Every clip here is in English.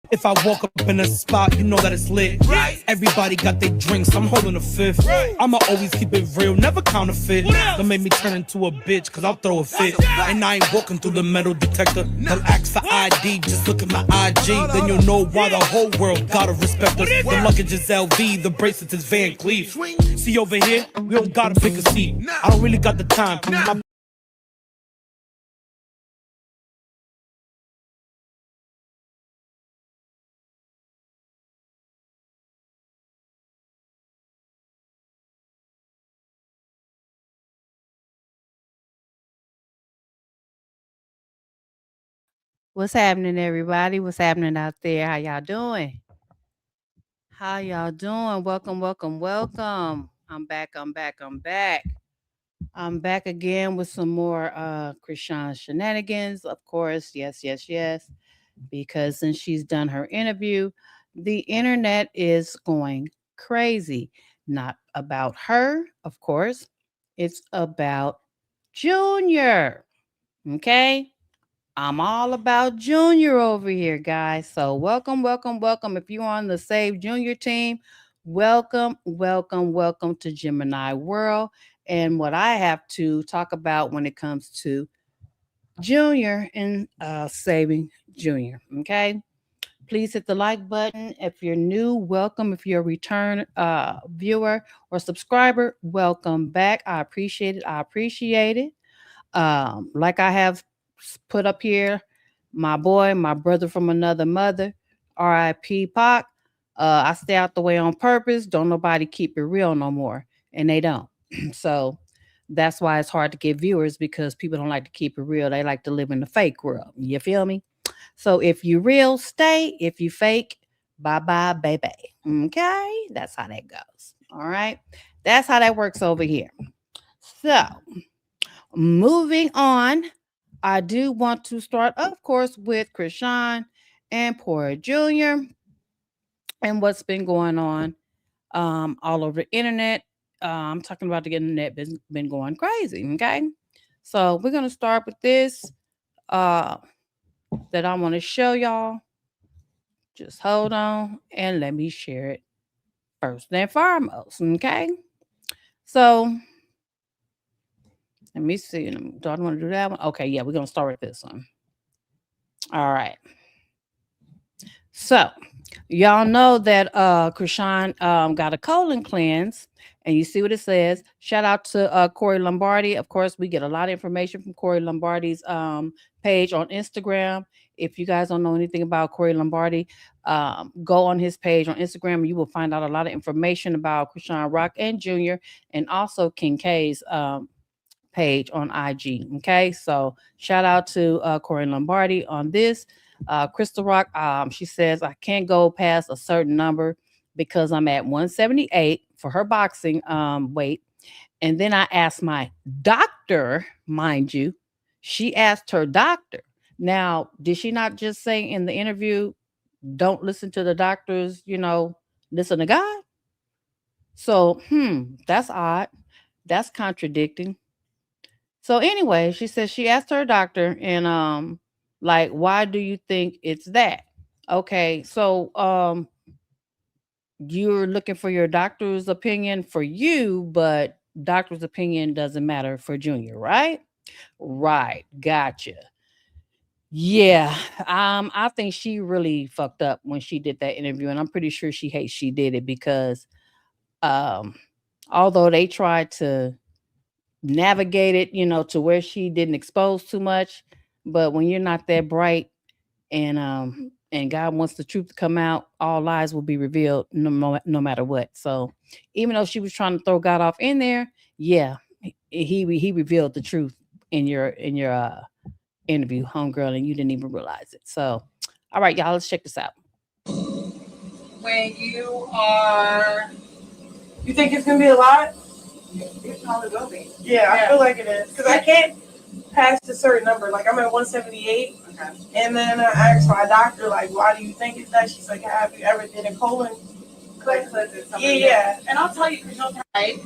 If I walk up in a spot, you know that it's lit. Right. Everybody got their drinks, I'm holding a fifth. Right. I'ma always keep it real, never counterfeit. Don't make me turn into a bitch, cause I'll throw a fit. And I ain't walking through the metal detector. They'll ask for ID, just look at my IG. Then you'll know why the whole world gotta respect us. The luggage is LV, the bracelet is Van Cleef. See over here, we don't gotta pick a seat. I don't really got the time. What's happening, everybody? What's happening out there? How y'all doing? How y'all doing? Welcome, welcome, welcome. I'm back. I'm back. I'm back. I'm back again with some more Chrisean shenanigans, of course. Yes, yes, yes. Because since she's done her interview, the internet is going crazy. Not about her, of course. It's about Junior. Okay? I'm all about Junior over here, guys. So welcome, welcome, welcome. If you're on the Save Junior team, welcome, welcome, welcome to Gemini World. And what I have to talk about when it comes to Junior and saving Junior. Okay. Please hit the like button. If you're new, welcome. If you're a return viewer or subscriber, welcome back. I appreciate it. I appreciate it. Like I have put up here, my boy, my brother from another mother, R.I.P. Pac. I stay out the way on purpose. Don't nobody keep it real no more, and they don't. So that's why it's hard to get viewers because people don't like to keep it real. They like to live in the fake world. You feel me? So if you real, stay. If you fake, bye bye, baby. Okay, that's how that goes. All right, that's how that works over here. So moving on, I do want to start, of course, with Chrisean and Poor Jr. and what's been going on all over the internet. I'm talking about the internet been going crazy. Okay, so we're gonna start with this uh, that I want to show y'all. Just hold on and let me share it first and foremost. Okay, so let me see. Do I want to do that one? Okay, yeah, we're gonna start with this one. All right. So, y'all know that Krishan got a colon cleanse, and you see what it says. Shout out to Corey Lombardi. Of course, we get a lot of information from Corey Lombardi's page on Instagram. If you guys don't know anything about Corey Lombardi, go on his page on Instagram. You will find out a lot of information about Krishan Rock and Junior, and also King K's page on IG. Okay, so shout out to Corey Lombardi on this. Crystal Rock, she says, I can't go past a certain number because I'm at 178 for her boxing weight. And then I asked my doctor, mind you, she asked her doctor. Now, did she not just say in the interview, don't listen to the doctors, listen to God? So, that's odd. That's contradicting. So anyway, she says she asked her doctor and like why do you think it's that? Okay, so you're looking for your doctor's opinion for you, but doctor's opinion doesn't matter for Junior, right? Right, gotcha. Yeah, I think she really fucked up when she did that interview, and I'm pretty sure she hates she did it because um although they tried to navigate it, to where she didn't expose too much. But when you're not that bright and God wants the truth to come out, all lies will be revealed no matter what. So even though she was trying to throw God off in there, yeah, he revealed the truth in your interview, homegirl, and you didn't even realize it. So all right, y'all, let's check this out. When you think it's gonna be a lot? It probably will be. Yeah, I feel like it is. Because I can't pass a certain number. Like, I'm at 178. Okay. And then I asked my doctor, like, why do you think it's that? She's like, have you ever did a colon cleanse? Yeah. And I'll tell you, because you'll right.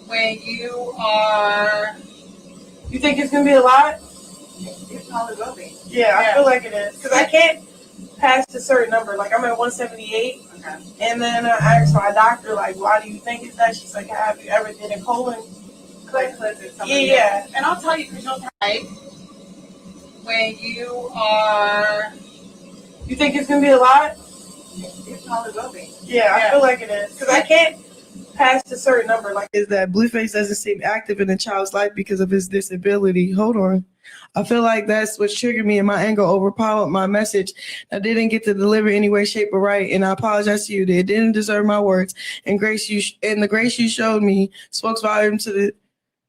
When you think it's going to be a lot? It probably will be. Yeah, I feel like it is. Because I can't past a certain number, like I'm at 178, and then I asked my doctor, like, why do you think it's that? She's like, have you ever did a colon? Yeah. And I'll tell you, because you'll type when you are. You think it's gonna be a lot? It probably will be. Yeah, I feel like it is, because I can't pass a certain number. Like, is that Blueface doesn't seem active in the child's life because of his disability? Hold on. I feel like that's what triggered me, and my anger overpowered my message. I didn't get to deliver any way, shape, or right, and I apologize to you. It didn't deserve my words, and the grace you showed me spoke volumes to the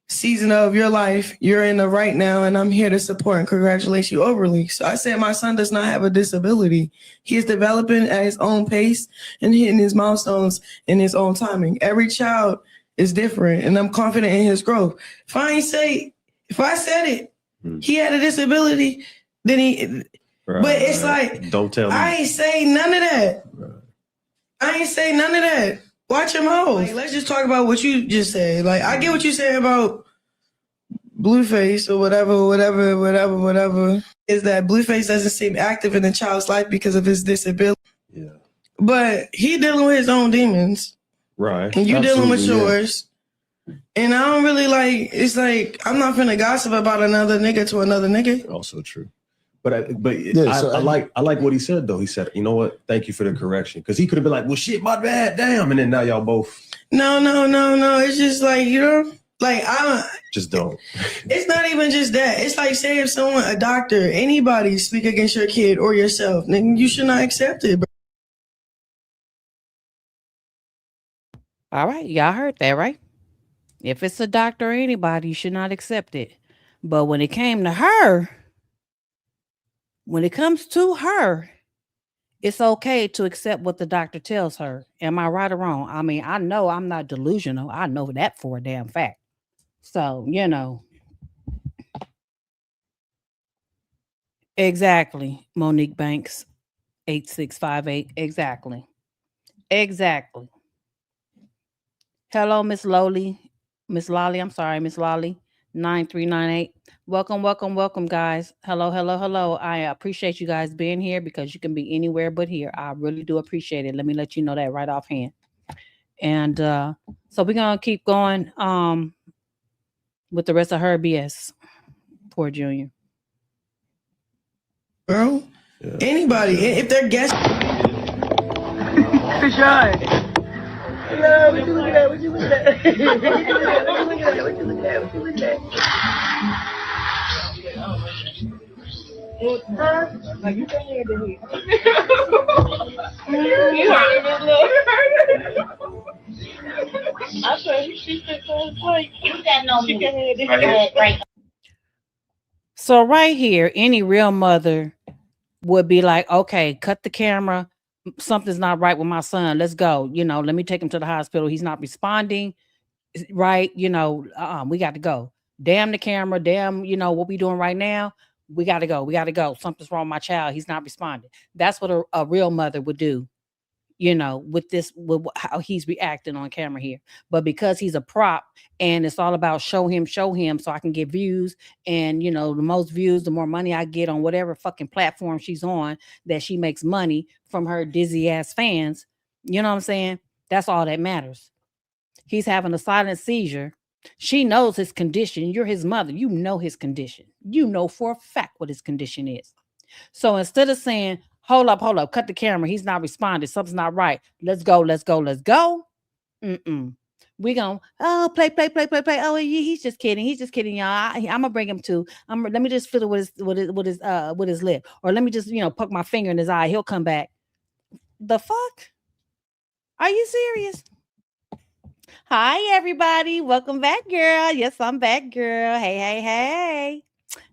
season of your life. You're in the right now, and I'm here to support and congratulate you overly. So I said my son does not have a disability. He is developing at his own pace and hitting his milestones in his own timing. Every child is different, and I'm confident in his growth. If I said it, he had a disability, then he. Right, but it's like, don't tell me. I ain't say none of that. Right. I ain't say none of that. Watch your mouth. Like, let's just talk about what you just said. Like, I get what you said about Blueface or whatever. Is that Blueface doesn't seem active in the child's life because of his disability. Yeah. But he dealing with his own demons. Right. And you dealing with yours. And I don't really it's like, I'm not finna gossip about another nigga to another nigga. Also true. But I like what he said, though. He said, you know what? Thank you for the correction. Because he could have been like, well, shit, my bad, damn. And then now y'all both. No. It's just like, I just don't. It's not even just that. It's like, say if someone, a doctor, anybody speak against your kid or yourself, then you should not accept it, bro. All right. Y'all heard that, right? If it's a doctor or anybody, you should not accept it. But when it came to her, when it comes to her, it's okay to accept what the doctor tells her. Am I right or wrong? I mean, I know I'm not delusional. I know that for a damn fact. So, Exactly. Monique Banks, 8658. Exactly. Hello, Miss Lolly. Miss Lolly, 9398. Welcome, guys. Hello. I appreciate you guys being here because you can be anywhere but here. I really do appreciate it. Let me let you know that right offhand. And so we're gonna keep going with the rest of her BS. Poor Junior. Bro, anybody, if they're guests. Chrisean. Yeah, what you looking at? What you looking at? Like, you can't hear the heat. You heard it, I said, she said, like, you got no she can hear the right. So right here, any real mother would be like, okay, cut the camera. Something's not right with my son. Let's go. Let me take him to the hospital. He's not responding. Right. We got to go. Damn the camera. Damn, what we doing right now. We got to go. Something's wrong with my child. He's not responding. That's what a real mother would do, with how he's reacting on camera here. But because he's a prop and it's all about show him so I can get views. And, the most views, the more money I get on whatever fucking platform she's on, that she makes money from her dizzy ass fans. You know what I'm saying? That's all that matters. He's having a silent seizure. She knows his condition. You're his mother. You know his condition. You know for a fact what his condition is. So instead of saying, hold up, cut the camera, he's not responding, something's not right, let's go. We gonna play. Oh, he's just kidding, y'all. I'm gonna bring him to. Let me just fiddle with his lip, or let me just poke my finger in his eye. He'll come back. The fuck? Are you serious? Hi everybody, welcome back, girl. Yes, I'm back, girl. Hey.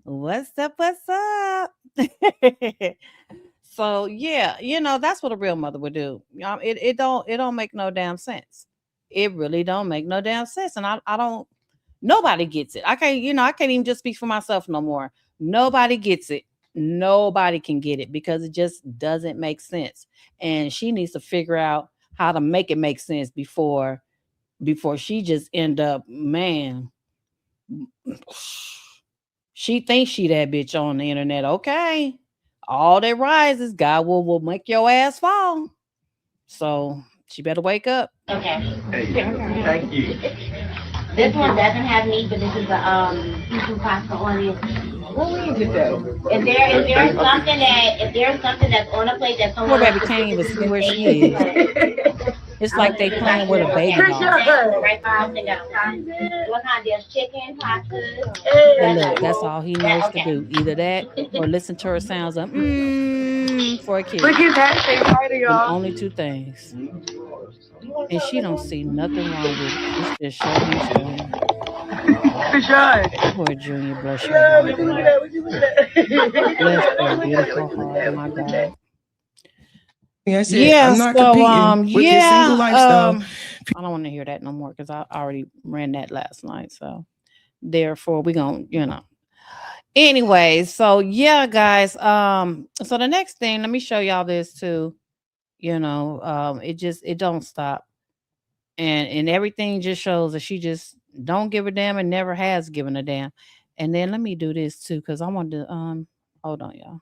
What's up? So yeah, that's what a real mother would do. It don't make no damn sense. It really don't make no damn sense. And I don't, nobody gets it. I can't even just speak for myself no more. Nobody gets it. Nobody can get it because it just doesn't make sense. And she needs to figure out how to make it make sense before she just end up, man. She thinks she that bitch on the internet. Okay. all that rises, God will make your ass fall. So she better wake up. Okay. Hey, thank you. This one doesn't have meat, but this is a seafood pasta on it. What is it though? If there's something that's on a plate that Poor someone baby can't even see where she is. It's like they playing with a baby doll. Right past and down. What kind? There's chicken, pasta. And look, that's all he knows to do. Either that or listen to her sounds of for a kid. Look at that thing right, y'all. Only two things. And she don't see nothing wrong with it. It's just show me showing. Chrisean. Poor Junior blush your heart. Would you look at that? Bless her beautiful heart, my God. Yeah, Yeah, I'm not so competing with your single lifestyle. I don't want to hear that no more because I already ran that last night. So therefore we're gonna, anyway, so yeah, guys. So the next thing, let me show y'all this too. It don't stop. And everything just shows that she just don't give a damn and never has given a damn. And then let me do this too, because I want to hold on, y'all.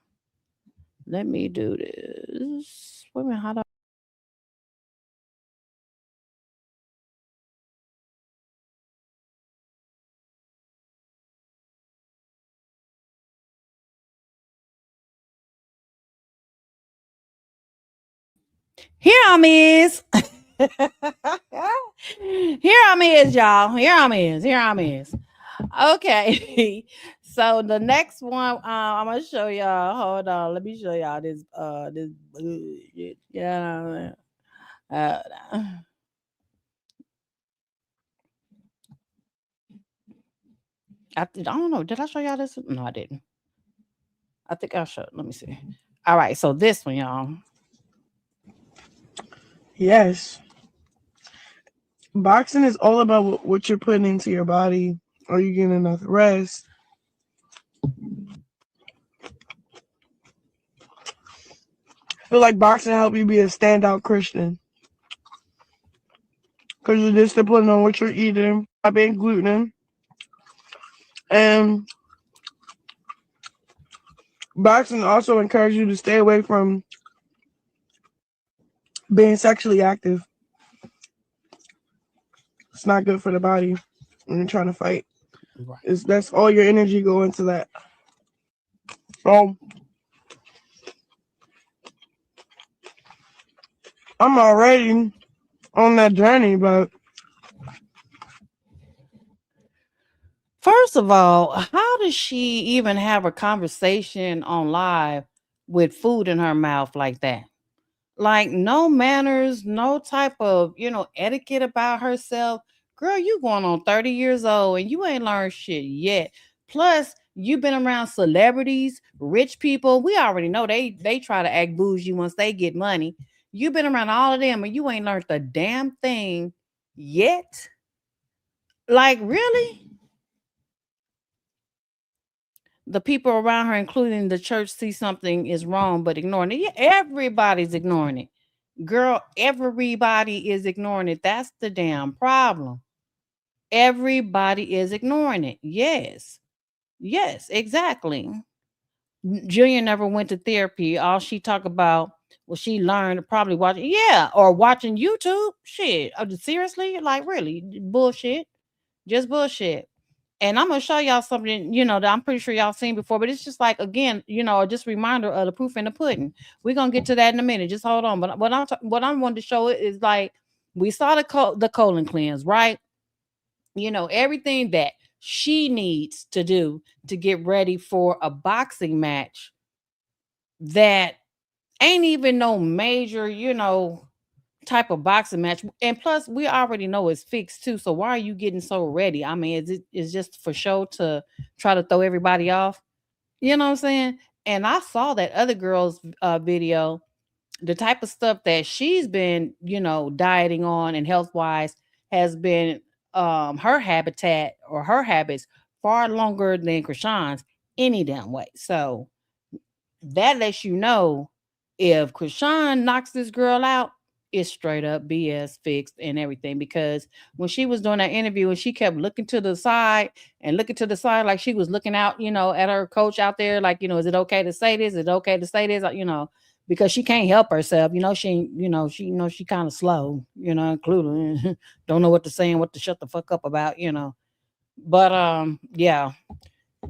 Let me do this. Wait a minute, how do Here I'm is. Here I'm is, y'all. Here I'm is. Okay. So the next one, I'm gonna show y'all. Hold on, let me show y'all this bullshit. Yeah. I don't know. Did I show y'all this? No, I didn't. I think I showed. Let me see. All right, so this one, y'all. Yes. Boxing is all about what you're putting into your body. Are you getting enough rest? I feel like boxing help you be a standout Christian. Because you're disciplined on what you're eating, not being gluten. And boxing also encourages you to stay away from being sexually active. It's not good for the body when you're trying to fight. Right. That's all your energy go into that. So I'm already on that journey, but first of all, how does she even have a conversation on live with food in her mouth like that? Like no manners, no type of, etiquette about herself. Girl, you going on 30 years old and you ain't learned shit yet. Plus, you've been around celebrities, rich people. We already know they try to act bougie once they get money. You've been around all of them and you ain't learned the damn thing yet. Like, really? The people around her, including the church, see something is wrong, but ignoring it. Yeah, everybody's ignoring it. Girl, everybody is ignoring it. That's the damn problem. Everybody is ignoring it. Yes. Yes, exactly. Junior never went to therapy. All she talked about was she learned probably watching, or watching YouTube. Shit. Seriously? Like, really? Bullshit. Just bullshit. And I'm gonna show y'all something, that I'm pretty sure y'all seen before, but it's just like, again, just a reminder of the proof in the pudding. We're gonna get to that in a minute. Just hold on. But what I wanted to show it is like we saw the colon cleanse, right? Everything that she needs to do to get ready for a boxing match that ain't even no major, type of boxing match. And plus, we already know it's fixed too. So why are you getting so ready? I mean, is just for show to try to throw everybody off? You know what I'm saying? And I saw that other girl's video, the type of stuff that she's been, dieting on and health wise has been her habitat or her habits far longer than Chrisean's any damn way. So that lets you know if Chrisean knocks this girl out, is straight up BS, fixed and everything. Because when she was doing that interview and she kept looking to the side like she was looking out, at her coach out there, like, is it okay to say this? Is it okay to say this? Because she can't help herself. She kind of slow, including don't know what to say and what to shut the fuck up about, But yeah,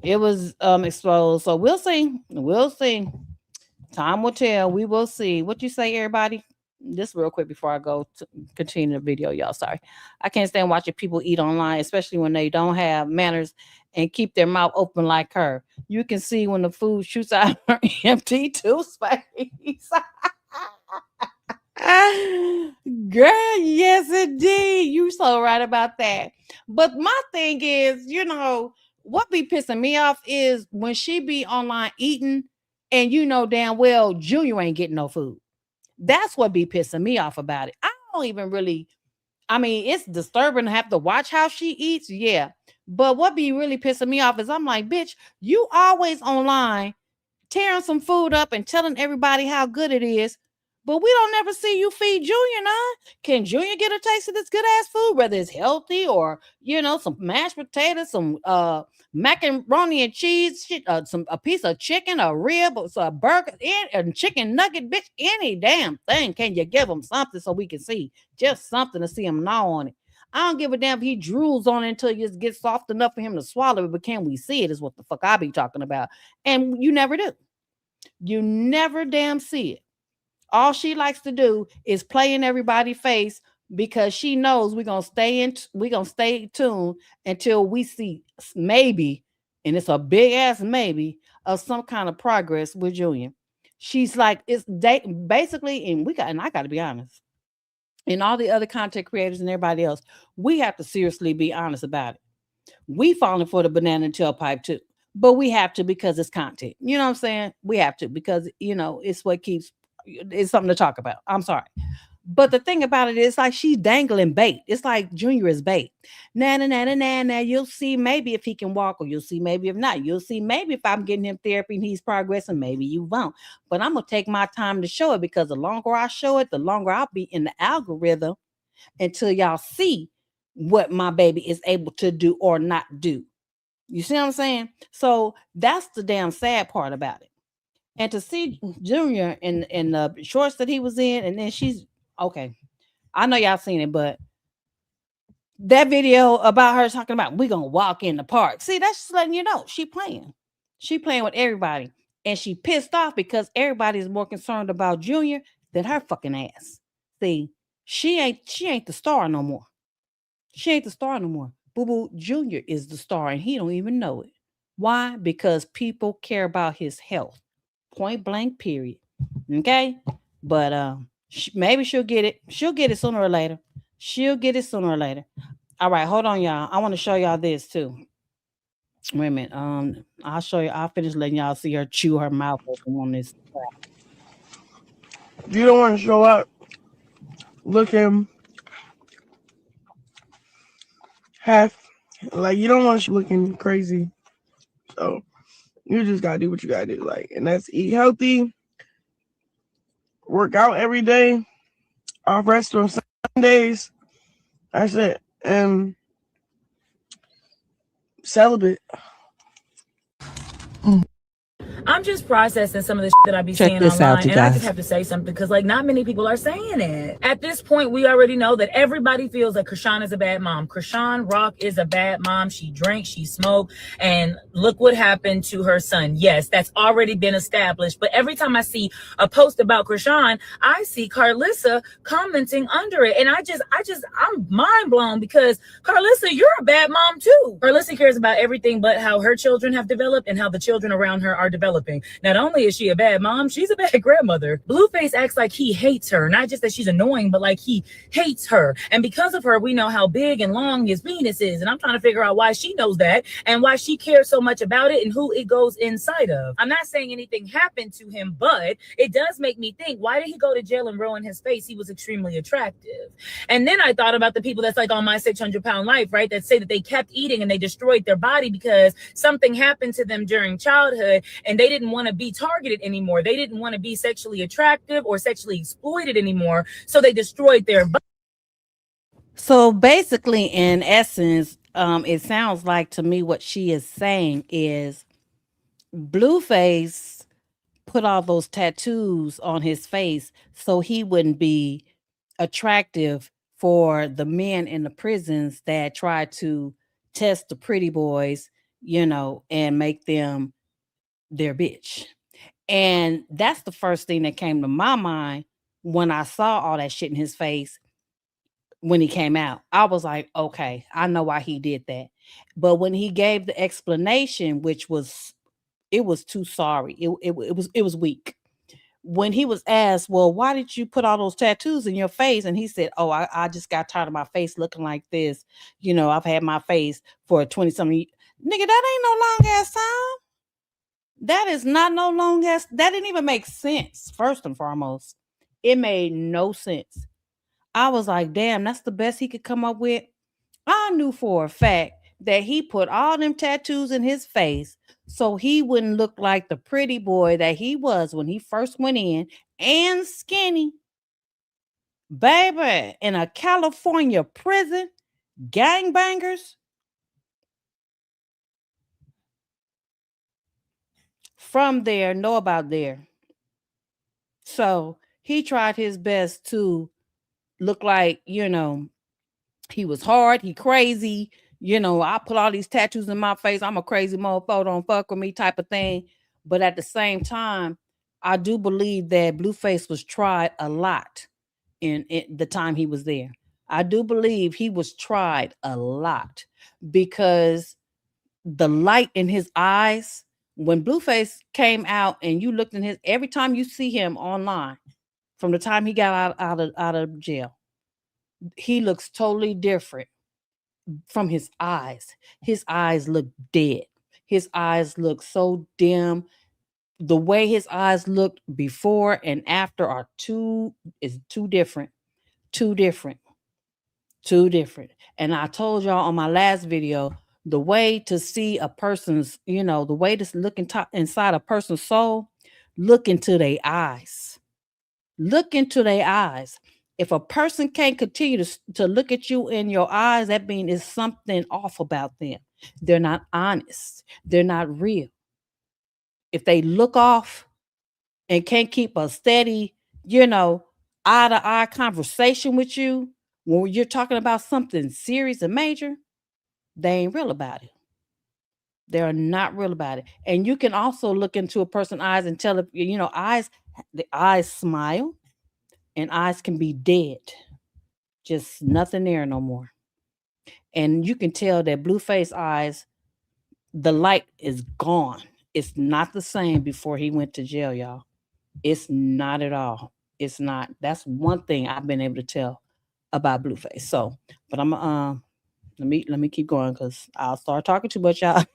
it was exposed. So we'll see. Time will tell. We will see. What you say, everybody? Just real quick before I go to continue the video, y'all. Sorry. I can't stand watching people eat online, especially when they don't have manners and keep their mouth open like her. You can see when the food shoots out her empty toothpaste. Girl, yes, indeed. You so right about that. But my thing is, what be pissing me off is when she be online eating and damn well Junior ain't getting no food. That's what be pissing me off about it. I don't even really, it's disturbing to have to watch how she eats. Yeah. But what be really pissing me off is I'm like, bitch, you always online tearing some food up and telling everybody how good it is. But we don't never see you feed Junior none. Can Junior get a taste of this good ass food, whether it's healthy or, some mashed potatoes, some macaroni and cheese, a piece of chicken, a rib, or a burger, and chicken nugget, bitch, any damn thing. Can you give him something so we can see? Just something to see him gnaw on it. I don't give a damn if he drools on it until it just gets soft enough for him to swallow it, but can we see it is what the fuck I be talking about. And you never do. You never damn see it. All she likes to do is play in everybody's face because she knows we're gonna stay tuned until we see maybe, and it's a big ass maybe, of some kind of progress with Junior. She's like, it's basically, and I gotta be honest, and all the other content creators and everybody else, we have to seriously be honest about it. We falling for the banana and tailpipe too, but we have to because it's content. You know what I'm saying? We have to because it's what keeps. It's something to talk about. I'm sorry. But the thing about it is like she's dangling bait. It's like Junior is bait. Now, you'll see maybe if he can walk, or you'll see maybe if not. You'll see maybe if I'm getting him therapy and he's progressing, maybe you won't. But I'm going to take my time to show it because the longer I show it, the longer I'll be in the algorithm until y'all see what my baby is able to do or not do. You see what I'm saying? So that's the damn sad part about it. And to see Junior in the shorts that he was in, and then she's okay. I know y'all seen it, but that video about her talking about we're gonna walk in the park. See, that's just letting you know she playing. She playing with everybody, and she pissed off because everybody is more concerned about Junior than her fucking ass. See, she ain't the star no more. She ain't the star no more. Boo Boo Junior is the star, and he don't even know it. Why? Because people care about his health. Point blank, period. Okay, but maybe she'll get it. She'll get it sooner or later. All right, hold on, y'all. I want to show y'all this too. Wait a minute. I'll show you. I'll finish letting y'all see her chew her mouth open on this. You don't want to show up looking half like you don't want to looking crazy. So you just gotta do what you gotta do, and that's eat healthy, work out every day, off rest on Sundays. That's it, and celibate. I'm just processing some of the shit that I be seeing online, and I just have to say something because not many people are saying it. At this point, we already know that everybody feels that Chrisean is a bad mom. Chrisean Rock is a bad mom. She drank, she smoked, and look what happened to her son. Yes, that's already been established. But every time I see a post about Chrisean, I see Carissa commenting under it, and I'm mind blown because Carissa, you're a bad mom too. Carissa cares about everything but how her children have developed and how the children around her are developing. Not only is she a bad mom, she's a bad grandmother. Blueface acts like he hates her. Not just that she's annoying, but like he hates her. And because of her, we know how big and long his penis is. And I'm trying to figure out why she knows that and why she cares so much about it and who it goes inside of. I'm not saying anything happened to him, but it does make me think, why did he go to jail and ruin his face? He was extremely attractive. And then I thought about the people that's like on My 600-Pound Life, right? That say that they kept eating and they destroyed their body because something happened to them during childhood and they they didn't want to be targeted anymore. They didn't want to be sexually attractive or sexually exploited anymore. So they destroyed their body. So basically, in essence, it sounds like to me what she is saying is Blueface put all those tattoos on his face so he wouldn't be attractive for the men in the prisons that try to test the pretty boys, and make them their bitch. And that's the first thing that came to my mind when I saw all that shit in his face when he came out. I was like, okay, I know why he did that. But when he gave the explanation, which was, it was too sorry. It was weak. When he was asked, well, why did you put all those tattoos in your face? And he said, oh, I just got tired of my face looking like this. I've had my face for 20-something years. Nigga, that ain't no long ass time. That is not no long ass. That didn't even make sense. First and foremost, it made no sense. I was like, damn, that's the best he could come up with. I knew for a fact that he put all them tattoos in his face so he wouldn't look like the pretty boy that he was when he first went in, and skinny. Baby, in a California prison, gangbangers. From there, know about there. So he tried his best to look like, he was hard, he crazy, I put all these tattoos in my face, I'm a crazy motherfucker, don't fuck with me type of thing. But at the same time, I do believe that Blueface was tried a lot in the time he was there. I do believe he was tried a lot because the light in his eyes, when Blueface came out and you looked in his, every time you see him online, from the time he got out of jail, he looks totally different from his eyes. His eyes look dead. His eyes look so dim. The way his eyes looked before and after is too different. Too different. And I told y'all on my last video, the way to see a person's, the way to look inside a person's soul, look into their eyes. Look into their eyes. If a person can't continue to look at you in your eyes, that means there's something off about them. They're not honest. They're not real. If they look off and can't keep a steady, eye-to-eye conversation with you when you're talking about something serious and major, they ain't real about it. They're not real about it. And you can also look into a person's eyes and tell if, the eyes smile. And eyes can be dead. Just nothing there no more. And you can tell that Blueface eyes, the light is gone. It's not the same before he went to jail, y'all. It's not at all. It's not. That's one thing I've been able to tell about Blueface. So, but I'm let me keep going because I'll start talking too much, y'all.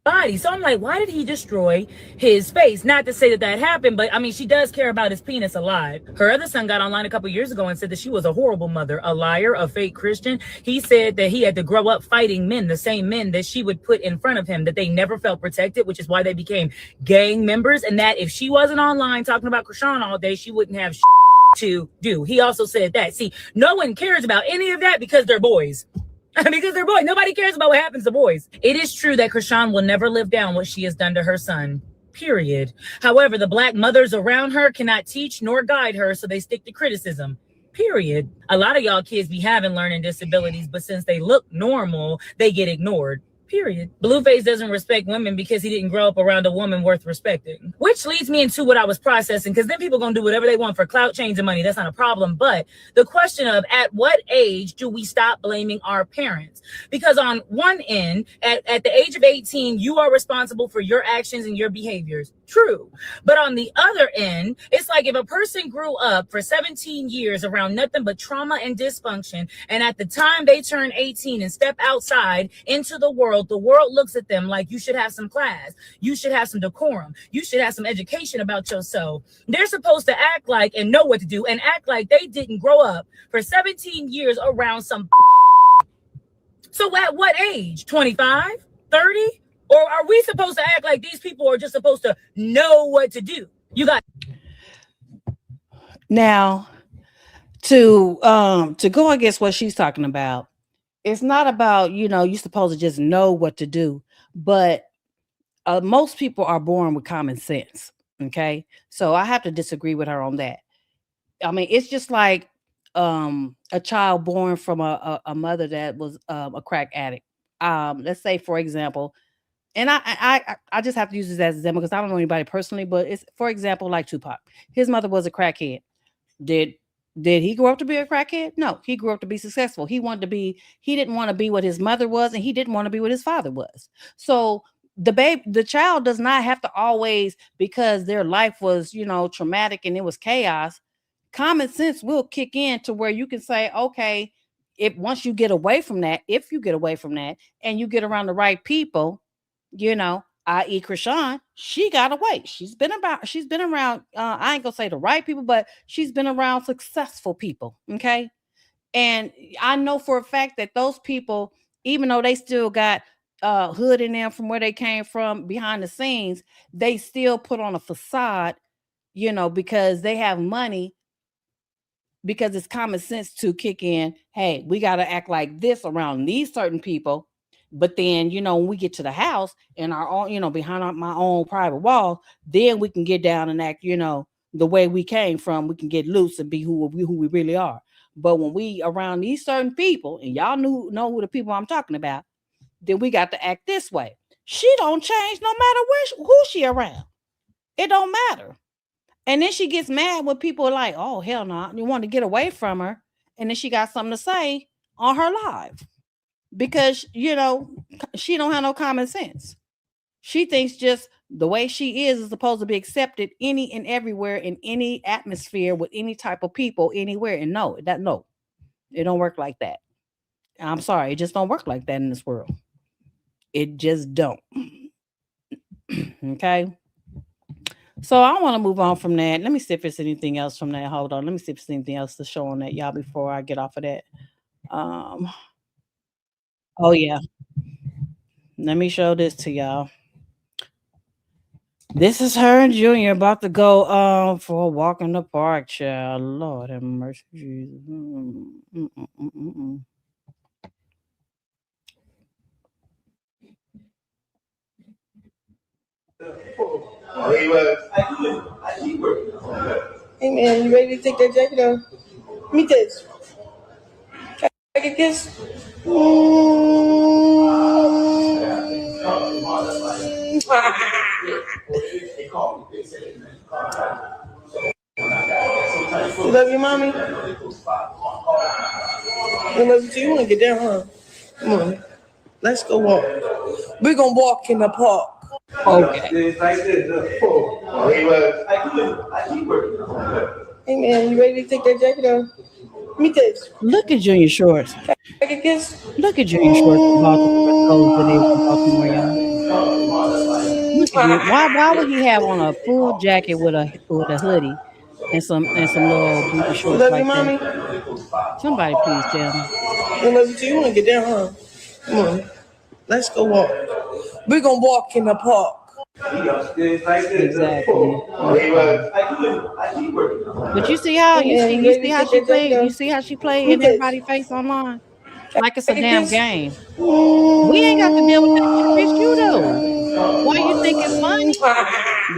Body. So I'm like, why did he destroy his face? Not to say that happened, but I mean, she does care about his penis alive. Her other son got online a couple years ago and said that she was a horrible mother, a liar, a fake Christian. He said that he had to grow up fighting men, the same men that she would put in front of him, that they never felt protected, which is why they became gang members. And that if she wasn't online talking about Chrisean all day, she wouldn't have to do. He also said that. See, no one cares about any of that because they're boys. Because they're boys. Nobody cares about what happens to boys. It is true that Chrisean will never live down what she has done to her son. Period. However, the black mothers around her cannot teach nor guide her, so they stick to criticism. Period. A lot of y'all kids be having learning disabilities, but since they look normal, they get ignored. Period. Blueface doesn't respect women because he didn't grow up around a woman worth respecting. Which leads me into what I was processing, because then people gonna do whatever they want for clout, chains, and money. That's not a problem. But the question of at what age do we stop blaming our parents? Because on one end, at the age of 18, you are responsible for your actions and your behaviors. True. But on the other end, it's like if a person grew up for 17 years around nothing but trauma and dysfunction, and at the time they turn 18 and step outside into the world looks at them like you should have some class, you should have some decorum, you should have some education about yourself. They're supposed to act like and know what to do and act like they didn't grow up for 17 years around some. So at what age? 25, 30, Or are we supposed to act like these people are just supposed to know what to do? You got now to go against what she's talking about. It's not about, you're supposed to just know what to do, but most people are born with common sense. Okay. So I have to disagree with her on that. I mean, it's just like a child born from a mother that was a crack addict. Let's say, for example, and I just have to use this as an example because I don't know anybody personally, but it's, for example, like Tupac. His mother was a crackhead. Did he grow up to be a crackhead? No, he grew up to be successful. He didn't want to be what his mother was, and he didn't want to be what his father was. So the child does not have to always, because their life was, traumatic and it was chaos. Common sense will kick in to where you can say, okay, once you get away from that, if you get away from that and you get around the right people, i.e. Chrisean, she got away. She's been around, I ain't gonna say the right people, but she's been around successful people. Okay. And I know for a fact that those people, even though they still got hood in them from where they came from behind the scenes, they still put on a facade, because they have money, because it's common sense to kick in. Hey, we got to act like this around these certain people. But then, when we get to the house and our own, behind my own private wall, then we can get down and act, the way we came from. We can get loose and be who we really are. But when we around these certain people, and y'all know who the people I'm talking about, then we got to act this way. She don't change no matter who she around. It don't matter. And then she gets mad when people are like, oh, hell no, you want to get away from her. And then she got something to say on her live. Because, she don't have no common sense. She thinks just the way she is supposed to be accepted any and everywhere, in any atmosphere, with any type of people, anywhere. And no, it don't work like that. I'm sorry, it just don't work like that in this world. It just don't. Okay. So I want to move on from that. Let me see if there's anything else from that. Hold on. Let me see if there's anything else to show on that, y'all, before I get off of that. Oh yeah. Let me show this to y'all. This is her and Junior about to go for a walk in the park, child. Lord have mercy, Jesus. Hey man, you ready to take that jacket off? Give me this. Can I get this? You love your mommy? You love you too? You want to get down, huh? Come on. Let's go walk. We're going to walk in the park. Okay. Hey man, you ready to take that jacket off? Give me this. Look at Junior shorts. Can I get this? Look at Junior shorts from Baltimore, y'all. Why would he have on a full jacket with a hoodie and some little booty shorts like that? Somebody please tell me. You love you too? You want to get down, huh? Come on. Let's go walk. We're going to walk in the park. Exactly. But you see how she played? You see how she played in everybody's face online? Like it's a damn game. We ain't got to deal with that shit, bitch. You do. Why you think it's funny?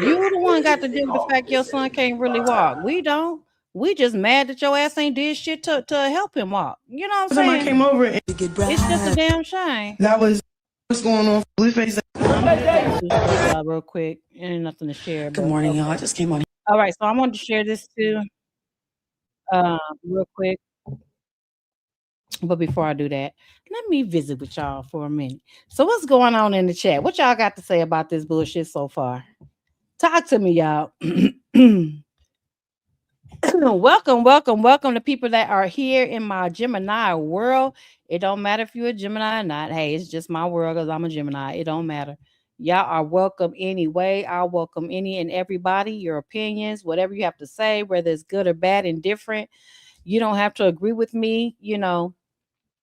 You the one got to deal with the fact your son can't really walk. We don't. We just mad that your ass ain't did shit to help him walk. You know what I'm saying? Somebody came over and it's just a damn shame. That was what's going on. Blueface. Real quick. Ain't nothing to share. Good morning, y'all. I just came on. All right, so I wanted to share this too. Real quick. But before I do that, let me visit with y'all for a minute. So what's going on in the chat? What y'all got to say about this bullshit so far? Talk to me, y'all. Welcome to people that are here in my Gemini world. It don't matter if you're a Gemini or not. Hey, it's just my world because I'm a Gemini. It don't matter. Y'all are welcome anyway. I'll welcome any and everybody, your opinions, whatever you have to say, whether it's good or bad, indifferent. You don't have to agree with me.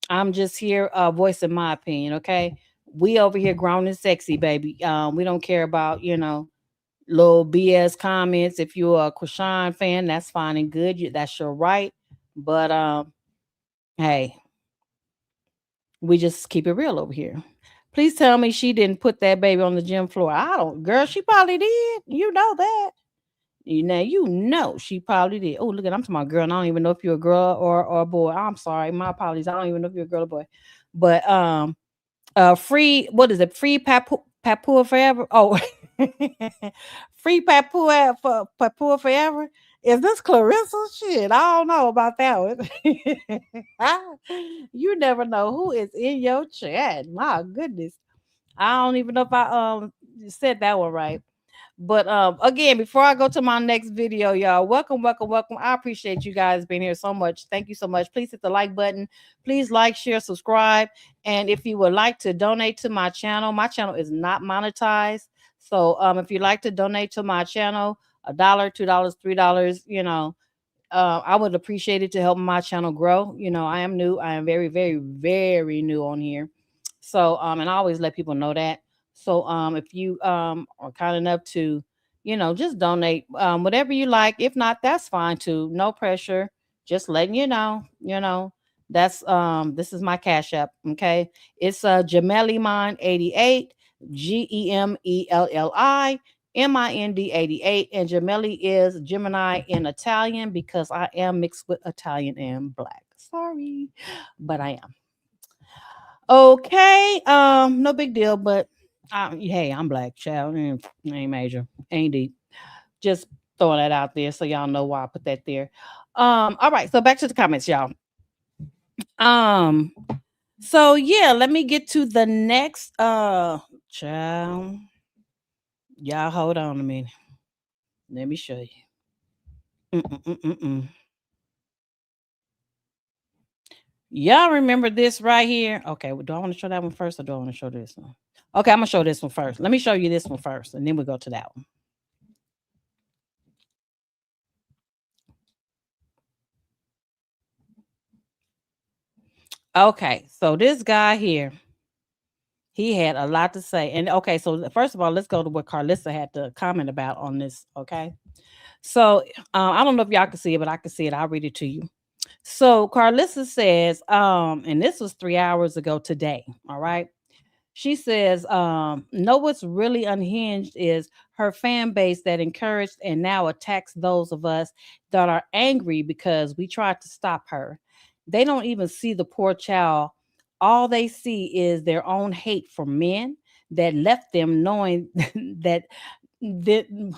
I'm just here voicing my opinion, okay? We over here grown and sexy, baby. We don't care about, you know, little BS comments. If you're a Chrisean fan, that's fine and good. That's your right. But hey, we just keep it real over here. Please tell me she didn't put that baby on the gym floor. I don't, girl, she probably did. You know that. You know she probably did. Oh, look at, I'm talking about girl. And I don't even know if you're a girl or a boy. I'm sorry. My apologies. I don't even know if you're a girl or boy. But free, what is it? Free Papua forever. Oh, free Papua for Papua forever. Is this Carissa? Shit, I don't know about that one. You never know who is in your chat. My goodness, I don't even know if I said that one right. But again, before I go to my next video, y'all, welcome. I appreciate you guys being here so much. Thank you so much. Please hit the like button. Please like, share, subscribe. And if you would like to donate to my channel is not monetized. So if you'd like to donate to my channel, $1, $2, $3, you know, I would appreciate it to help my channel grow. You know, I am new. I am very, very, very new on here. So and I always let people know that. So if you are kind enough to, you know, just donate whatever you like. If not, that's fine too. No pressure. Just letting you know, that's this is my Cash App. Okay. It's Gemeliman 88, GEMELLI MIND 88, and Gemelli is Gemini in Italian because I am mixed with Italian and black. Sorry, but I am. Okay, no big deal, but hey, I'm black, child. Ain't major, ain't deep. Just throwing that out there so y'all know why I put that there. All right, so back to the comments, y'all. So yeah, let me get to the next child. Y'all hold on a minute. Let me show you. Y'all remember this right here? Okay, well, do I want to show that one first or do I want to show this one? Okay, I'm going to show this one first. Let me show you this one first, and then we'll go to that one. Okay, so this guy here, he had a lot to say. And okay, so first of all, let's go to what Carissa had to comment about on this, okay? So I don't know if y'all can see it, but I can see it. I'll read it to you. So Carissa says, and this was 3 hours ago today, all right? She says, know what's really unhinged is her fan base that encouraged and now attacks those of us that are angry because we tried to stop her. They don't even see the poor child. All they see is their own hate for men that left them knowing that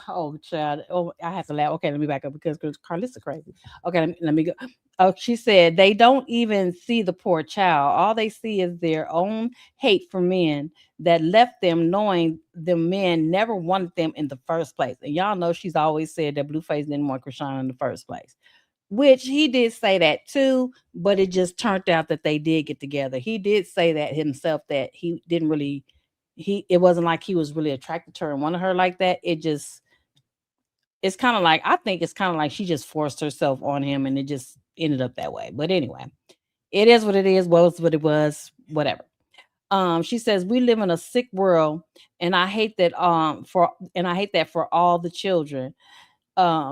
oh child, oh, I have to laugh. Okay, let me back up because Carissa crazy. Okay, let me go. Oh, she said they don't even see the poor child. All they see is their own hate for men that left them knowing the men never wanted them in the first place. And y'all know she's always said that Blueface didn't want Chrisean in the first place, which he did say that too, but it just turned out that they did get together. He did say that himself, that he didn't really, it wasn't like he was really attracted to her and wanted her like that. It's kind of like, I think it's kind of like she just forced herself on him and it just ended up that way. But anyway, it is what it is. Was what it was, whatever. She says, we live in a sick world and I hate that for all the children.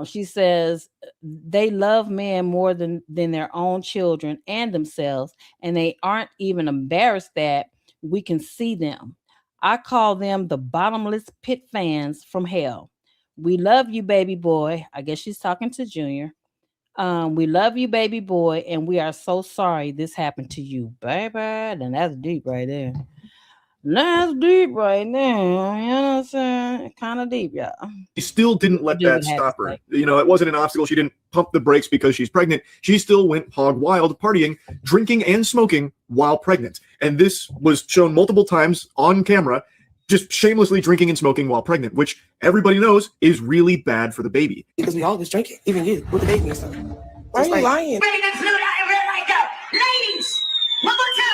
She says they love men more than their own children and themselves, and they aren't even embarrassed that we can see them. I call them the bottomless pit fans from hell. We love you, baby boy. I guess she's talking to Junior. We love you, baby boy, and we are so sorry this happened to you, baby. And that's deep right there. That's deep right there. You know what I'm saying? Kind of deep, yeah. She still didn't let that stop her. You know, it wasn't an obstacle. She didn't pump the brakes because she's pregnant. She still went hog wild, partying, drinking, and smoking while pregnant. And this was shown multiple times on camera, just shamelessly drinking and smoking while pregnant, which everybody knows is really bad for the baby. Because we all was drinking, even you, with the baby and stuff. Why are you lying? Ladies, one more time.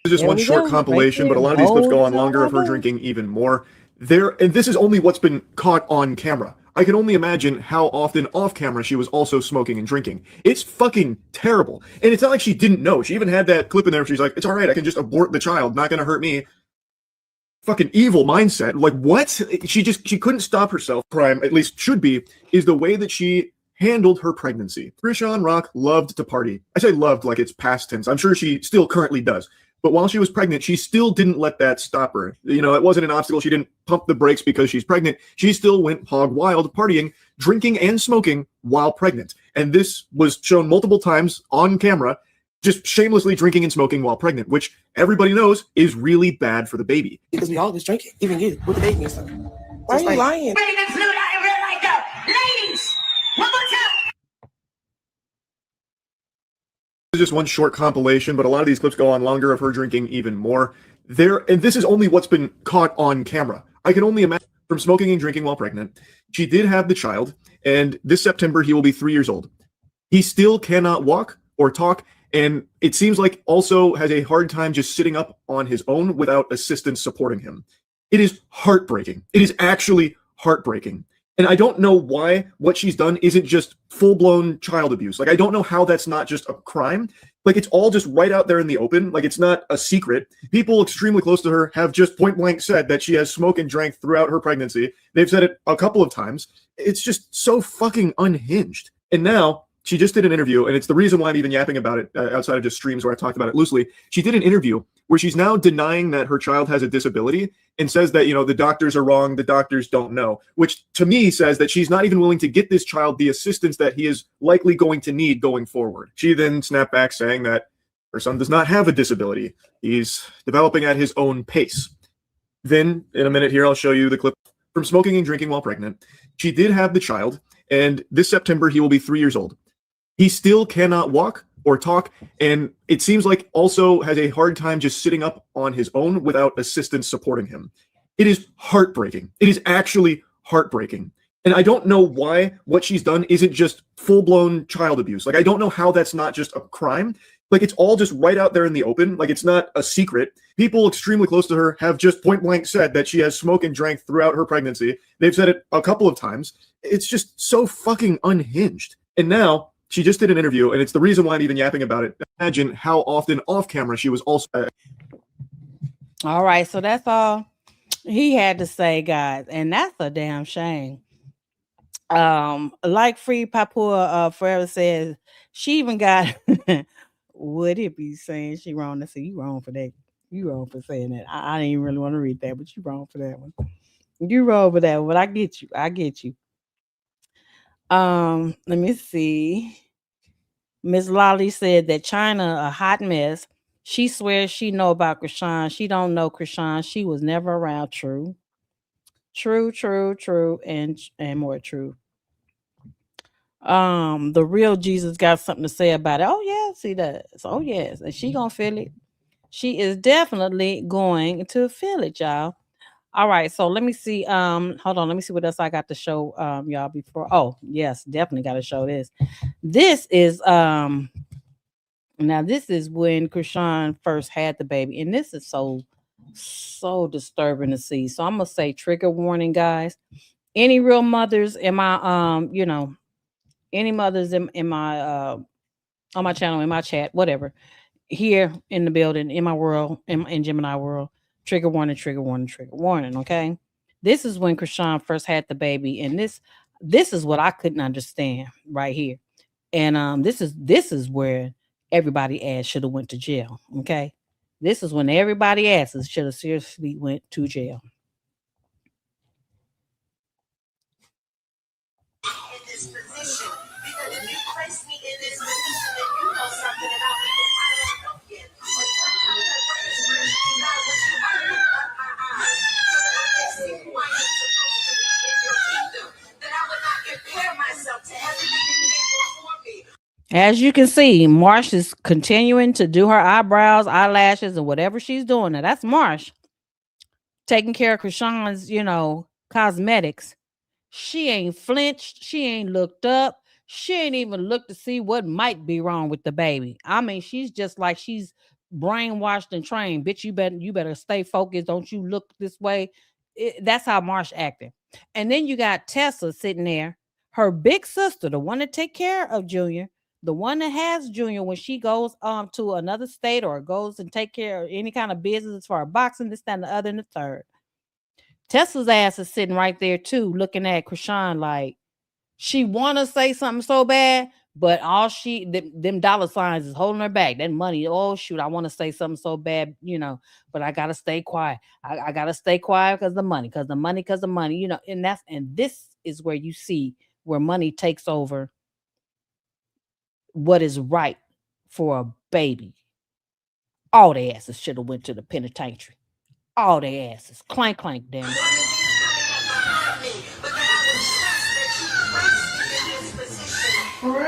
This is just one short compilation, but a lot of these clips go on longer of her drinking even more. And this is only what's been caught on camera. I can only imagine how often off camera she was also smoking and drinking. It's fucking terrible. And it's not like she didn't know. She even had that clip in there where she's like, it's all right, I can just abort the child, not gonna hurt me. Fucking evil mindset. Like, what? She couldn't stop herself. Crime, at least should be, is the way that she handled her pregnancy. Chrisean Rock loved to party. I say loved like it's past tense. I'm sure she still currently does. But while she was pregnant, she still didn't let that stop her. You know, it wasn't an obstacle. She didn't pump the brakes because she's pregnant. She still went hog wild, partying, drinking, and smoking while pregnant. And this was shown multiple times on camera, just shamelessly drinking and smoking while pregnant, which everybody knows is really bad for the baby. Because we all was drinking, even you, with the baby and stuff. Why are you lying? Ladies, one more time. This is just one short compilation, but a lot of these clips go on longer of her drinking even more. And this is only what's been caught on camera. I can only imagine from smoking and drinking while pregnant. She did have the child, and this September he will be 3 years old. He still cannot walk or talk, and it seems like also has a hard time just sitting up on his own without assistance supporting him. It is heartbreaking. It is actually heartbreaking. And I don't know why what she's done isn't just full-blown child abuse. Like, I don't know how that's not just a crime. Like, it's all just right out there in the open. Like, it's not a secret. People extremely close to her have just point-blank said that she has smoked and drank throughout her pregnancy. They've said it a couple of times. It's just so fucking unhinged. And now she just did an interview, and it's the reason why I'm even yapping about it outside of just streams where I talked about it loosely. She did an interview where she's now denying that her child has a disability and says that, you know, the doctors are wrong, the doctors don't know, which to me says that she's not even willing to get this child the assistance that he is likely going to need going forward. She then snapped back saying that her son does not have a disability. He's developing at his own pace. Then, in a minute here, I'll show you the clip from smoking and drinking while pregnant. She did have the child, and this September he will be 3 years old. He still cannot walk or talk, and it seems like also has a hard time just sitting up on his own without assistance supporting him. It is heartbreaking. It is actually heartbreaking. And I don't know why what she's done isn't just full-blown child abuse. Like, I don't know how that's not just a crime. Like, it's all just right out there in the open. Like, it's not a secret. People extremely close to her have just point-blank said that she has smoked and drank throughout her pregnancy. They've said it a couple of times. It's just so fucking unhinged. And now she just did an interview, and it's the reason why I'm even yapping about it. Imagine how often off camera she was also. All right, so that's all he had to say, guys, and that's a damn shame. Like Free Papua Forever says, she even got. Would it be saying she wrong? To say you wrong for that. You wrong for saying that. I didn't even really want to read that, but you wrong for that one. You wrong for that one, but I get you. I get you. Let me see. Miss Lolly said that China a hot mess. She swears she know about Chrisean. She don't know Chrisean. She was never around. True, and more true. The real Jesus got something to say about it. Oh yes, he does. Oh yes, and she gonna feel it. She is definitely going to feel it, y'all. All right, so let me see. Hold on, let me see what else I got to show y'all before. Oh, yes, definitely got to show this. This is now this is when Chrisean first had the baby, and this is so disturbing to see. So I'm gonna say trigger warning, guys. Any real mothers in my any mothers in my on my channel, in my chat, whatever, here in the building, in my world, in Gemini world. Trigger warning, trigger warning, trigger warning. Okay, this is when Chrisean first had the baby, and this is what I couldn't understand right here, and this is where everybody ass should have went to jail. Okay, this is when everybody asses should have seriously went to jail. In this position, because if you place me in this position, then you know something about me that I don't know yet. As you can see, Marsh is continuing to do her eyebrows, eyelashes, and whatever she's doing. Now that's Marsh taking care of Chrisean's, cosmetics. She ain't flinched. She ain't looked up. She ain't even looked to see what might be wrong with the baby. I mean, she's just like she's brainwashed and trained. Bitch, you better stay focused. Don't you look this way. That's how Marsh acting. And then you got Tessa sitting there, her big sister, the one that take care of Junior, the one that has Junior when she goes to another state or goes and take care of any kind of business for boxing, this, that, and the other, and the third. Tessa's ass is sitting right there too, looking at Chrisean like she want to say something so bad, but all them dollar signs is holding her back. That money, oh shoot, I want to say something so bad, but I gotta stay quiet. I gotta stay quiet because the money, and this is where you see where money takes over what is right for a baby. All their asses should have went to the penitentiary. All their asses. Clank, clank, damn it. For real. Our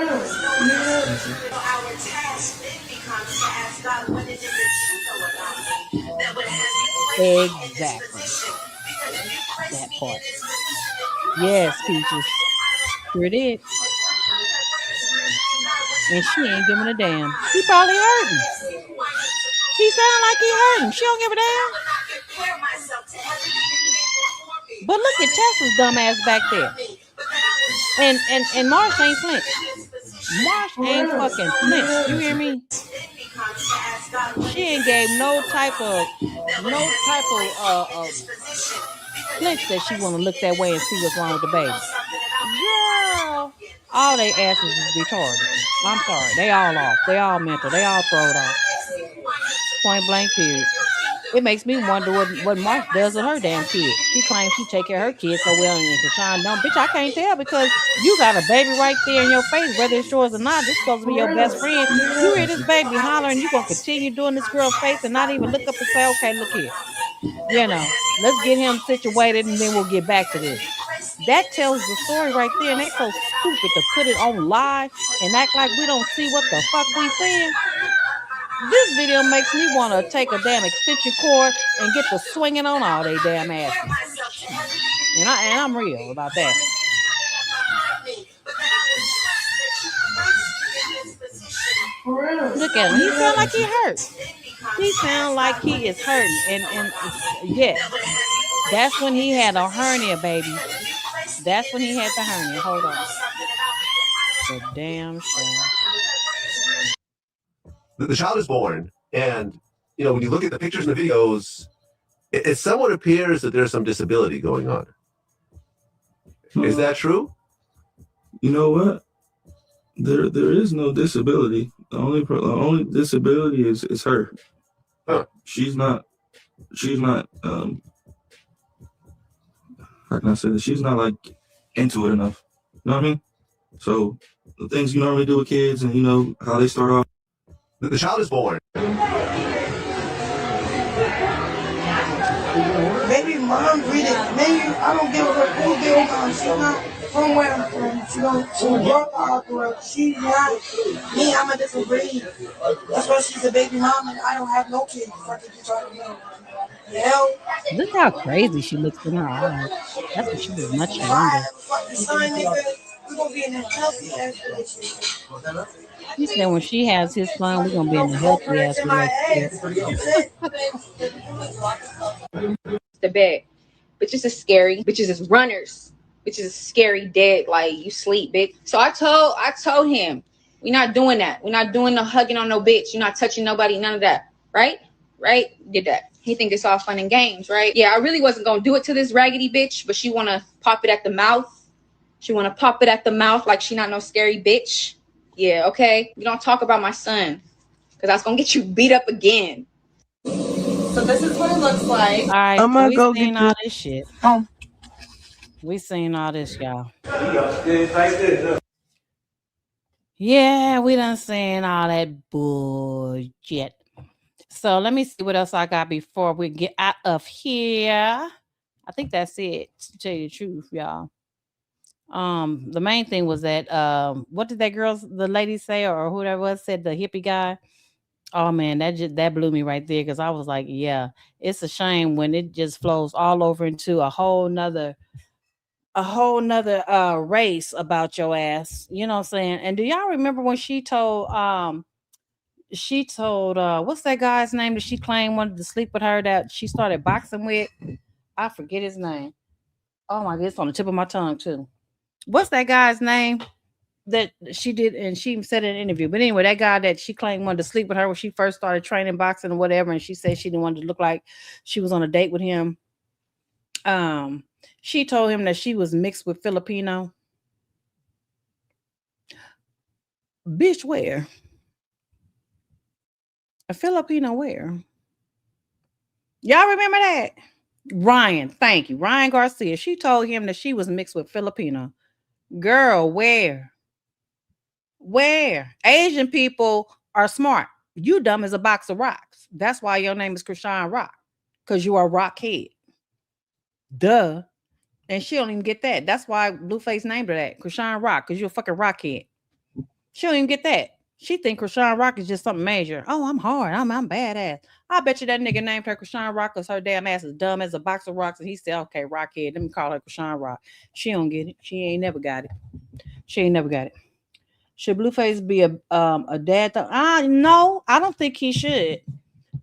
task then becomes to ask God, what is it that you know about me that would have you place me in this position? Because if you place That me part. in this position, then you Yes, Peaches. Sure did. And she ain't giving a damn. He probably hurting. He sound like he hurting. She don't give a damn. But look at Tessa's dumb ass back there. And Marsh ain't flinched. Marsh ain't fucking flinched. You hear me? She ain't gave no type of flinch that she want to look that way and see what's wrong with the baby. Girl, all they asses is retarded. I'm sorry. They all off. They all mental. They all throwed off. Point blank period. It makes me wonder what Marsh does with her damn kid. She claims she take care of her kids so well, and Chrisean don't. Bitch, I can't tell because you got a baby right there in your face, whether it's yours or not. This is supposed to be your best friend. You hear this baby hollering, you gonna continue doing this girl's face and not even look up and say, okay, look here. Let's get him situated and then we'll get back to this. That tells the story right there, and they so stupid to put it on live and act like we don't see what the fuck we seeing. This video makes me want to take a damn extension cord and get to swinging on all they damn asses. And I'm real about that. Look at him. He sound like he hurt. He sound like he is hurting. And yeah, that's when he had a hernia, baby. That's when he had the hernia. Hold on. The damn shame. The child is born, and when you look at the pictures and the videos, it somewhat appears that there's some disability going on. Is that true? You know what? There is no disability. The only disability is her. Huh. She's not how can I say this? She's not like into it enough. You know what I mean? So the things you normally do with kids and how they start off. The child is born. Maybe mom read it. Maybe I don't give her who deal mom. She's not from where I'm from. She grew up out there. She's not me. I'm a different breed. That's why she's a baby mom and I don't have no kids. What did you talking about? Hell. Look how crazy she looks in her eyes. That's what she was much younger. We're gonna be in a healthy ass relationship. He said when she has his son, we're gonna be in a healthy ass relationship. The bed. Bitches is scary. Bitches is runners. Bitches is scary dead. Like you sleep, bitch. So I told him, we're not doing that. We're not doing no hugging on no bitch. You're not touching nobody, none of that. Right? Did that. He think it's all fun and games, right? Yeah, I really wasn't gonna do it to this raggedy bitch, but she wanna pop it at the mouth. She wanna pop it at the mouth like she not no scary bitch. Yeah, okay. We don't talk about my son, because that's gonna get you beat up again. So this is what it looks like. All right, I'm gonna we go seen get all this shit. We seen all this, y'all. Yeah, we done seen all that bullshit. So let me see what else I got before we get out of here. I think that's it, to tell you the truth, y'all. The main thing was that what did the lady say, or whoever was said, the hippie guy? Oh man, that blew me right there, because I was like, yeah, it's a shame when it just flows all over into a whole nother race about your ass. You know what I'm saying? And do y'all remember when she told what's that guy's name that she claimed wanted to sleep with her that she started boxing with? I forget his name. Oh my God, it's on the tip of my tongue too. What's that guy's name that she did? And she said in an interview. But anyway, that guy that she claimed wanted to sleep with her when she first started training boxing or whatever, and she said she didn't want to look like she was on a date with him. She told him that she was mixed with Filipino. Bitch, where? A Filipino where? Y'all remember that? Ryan, thank you. Ryan Garcia. She told him that she was mixed with Filipino. Girl, where? Where? Asian people are smart. You dumb as a box of rocks. That's why your name is Chrisean Rock. Because you are a rock head. Duh. And she don't even get that. That's why Blueface named her that. Chrisean Rock. Because you're a fucking rock head. She don't even get that. She think Chrisean Rock is just something major. Oh, I'm hard. I'm badass. I bet you that nigga named her Chrisean Rock because her damn ass is dumb as a box of rocks. And he said, okay, Rockhead. Let me call her Chrisean Rock. She don't get it. She ain't never got it. She ain't never got it. Should Blueface be a dad? No, I don't think he should.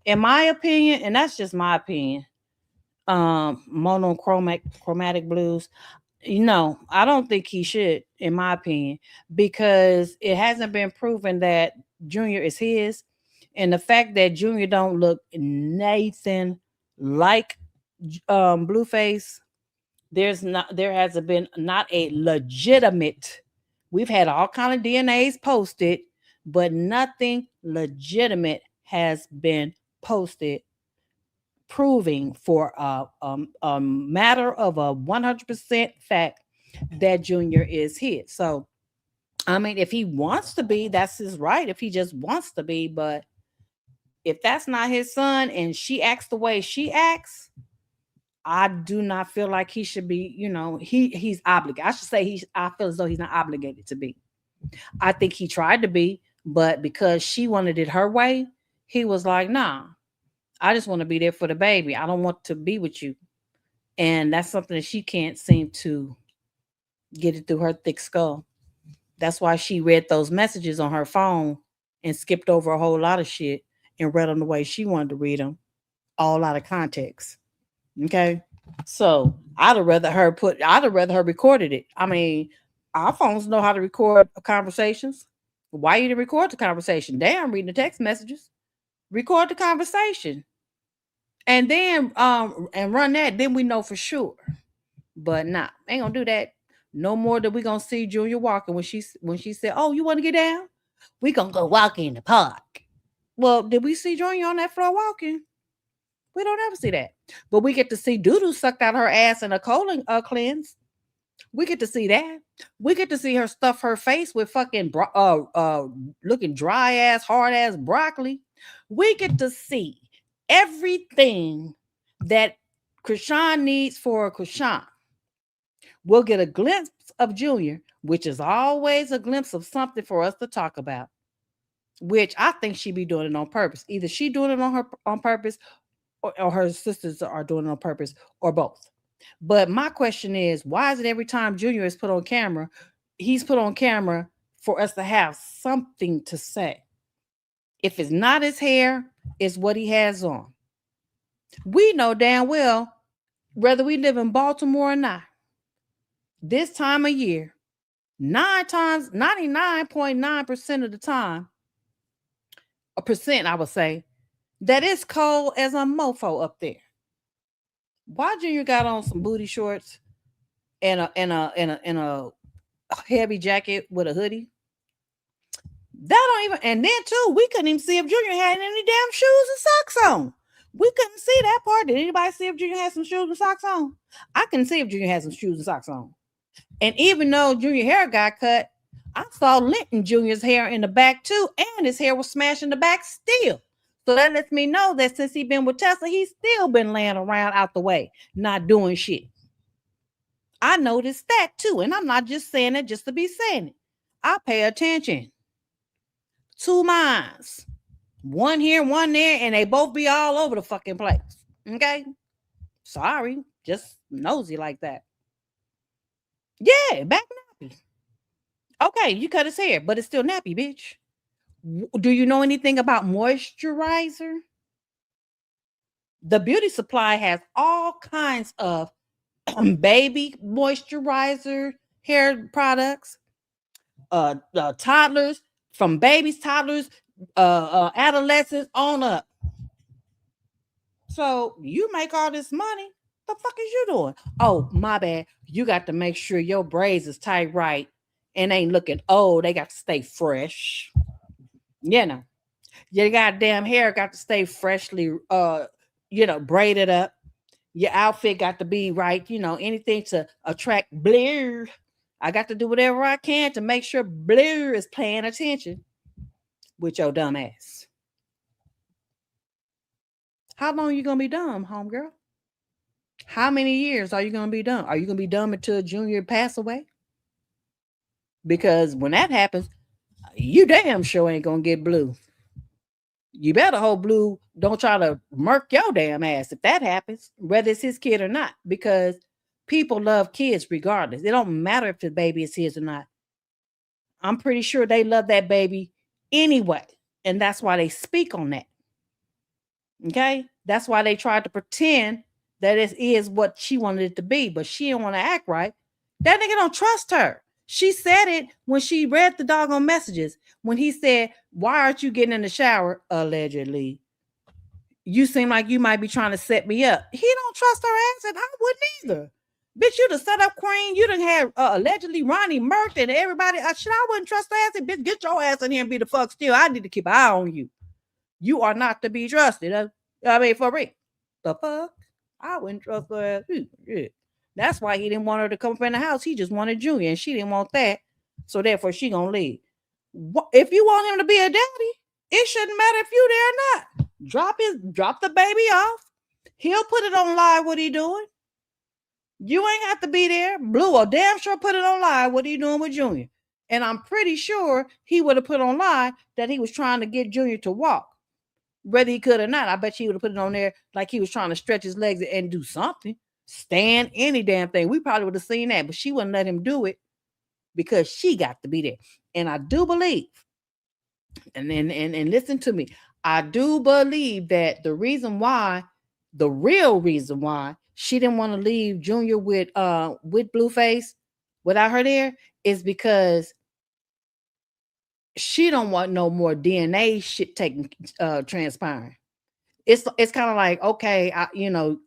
In my opinion, and that's just my opinion. Monochromatic blues. No, I don't think he should, in my opinion, because it hasn't been proven that Junior is his. And the fact that Junior don't look Nathan like Blueface, there hasn't been not a legitimate. We've had all kind of DNAs posted, but nothing legitimate has been posted proving for a matter of a 100% fact that Junior is his. So, I mean, if he wants to be, that's his right. If he just wants to be, but if that's not his son and she acts the way she acts, I do not feel like he should be, he's obligated. I should say I feel as though he's not obligated to be. I think he tried to be, but because she wanted it her way, he was like, nah, I just want to be there for the baby. I don't want to be with you. And that's something that she can't seem to get it through her thick skull. That's why she read those messages on her phone and skipped over a whole lot of shit and read them the way she wanted to read them, all out of context. Okay. So I'd have rather her recorded it. I mean, our phones know how to record conversations. Why you didn't record the conversation? Damn, reading the text messages. Record the conversation. And then and run that, then we know for sure. But nah, ain't gonna do that. No more that we gonna see Junior walking when she said, oh, you want to get down? We gonna go walk in the park. Well, did we see Junior on that floor walking? We don't ever see that. But we get to see Doodoo sucked out her ass in a colon cleanse. We get to see that. We get to see her stuff her face with fucking looking dry ass, hard ass broccoli. We get to see everything that Chrisean needs for Chrisean. We'll get a glimpse of Junior, which is always a glimpse of something for us to talk about, which I think she be doing it on purpose. Either she doing it on purpose or her sisters are doing it on purpose or both. But my question is, why is it every time Junior is put on camera, he's put on camera for us to have something to say? If it's not his hair, it's what he has on. We know damn well, whether we live in Baltimore or not, this time of year, 99.9% of the time, a percent, I would say, that it's cold as a mofo up there. Why Junior got on some booty shorts and a heavy jacket with a hoodie? That don't even, and then too, we couldn't even see if Junior had any damn shoes and socks on. We couldn't see that part. Did anybody see if Junior had some shoes and socks on? I couldn't see if Junior had some shoes and socks on. And even though Junior hair got cut, I saw lint in Junior's hair in the back too, and his hair was smashed in the back still. So that lets me know that since he's been with Tesla, he's still been laying around out the way, not doing shit. I noticed that too, and I'm not just saying it just to be saying it. I pay attention. 2 minds. One here, one there, and they both be all over the fucking place. Okay? Sorry. Just nosy like that. Yeah, back nappy. Okay, you cut his hair, but it's still nappy, bitch. Do you know anything about moisturizer? The beauty supply has all kinds of baby moisturizer hair products, toddlers, from babies, toddlers, adolescents on up. So you make all this money. The fuck is you doing? Oh, my bad. You got to make sure your braids is tight right and ain't looking old. They got to stay fresh. You know, your goddamn hair got to stay freshly, braided up. Your outfit got to be right. Anything to attract Blair. I got to do whatever I can to make sure Blair is paying attention with your dumb ass. How long are you going to be dumb, homegirl? How many years are you going to be dumb? Are you going to be dumb until Junior pass away? Because when that happens, you damn sure ain't going to get Blue. You better hope Blue don't try to murk your damn ass if that happens, whether it's his kid or not, because people love kids regardless. It don't matter if the baby is his or not. I'm pretty sure they love that baby anyway, and that's why they speak on that. Okay? That's why they tried to pretend that it is what she wanted it to be, but she didn't want to act right. That nigga don't trust her. She said it when she read the doggone messages. When he said, "Why aren't you getting in the shower?" Allegedly. You seem like you might be trying to set me up. He don't trust her ass, and I wouldn't either. Bitch, you the setup queen. You done had allegedly Ronnie murked and everybody. Shit, I wouldn't trust her ass. And bitch, get your ass in here and be the fuck still. I need to keep an eye on you. You are not to be trusted. I mean, for real. The fuck? I wouldn't trust her ass. Yeah. That's why he didn't want her to come up in the house. He just wanted Junior, and she didn't want that. So therefore, she gonna leave. If you want him to be a daddy, it shouldn't matter if you there or not. Drop the baby off. He'll put it on live what he doing. You ain't have to be there. Blue will damn sure put it on live what he doing with Junior. And I'm pretty sure he would have put on live that he was trying to get Junior to walk. Whether he could or not, I bet he would have put it on there like he was trying to stretch his legs and do something. Stand, any damn thing. We probably would have seen that, but she wouldn't let him do it because she got to be there. And I do believe, and listen to me, I do believe that the real reason why she didn't want to leave Junior with Blueface without her there is because she don't want no more DNA shit transpiring. It's kind of like, okay,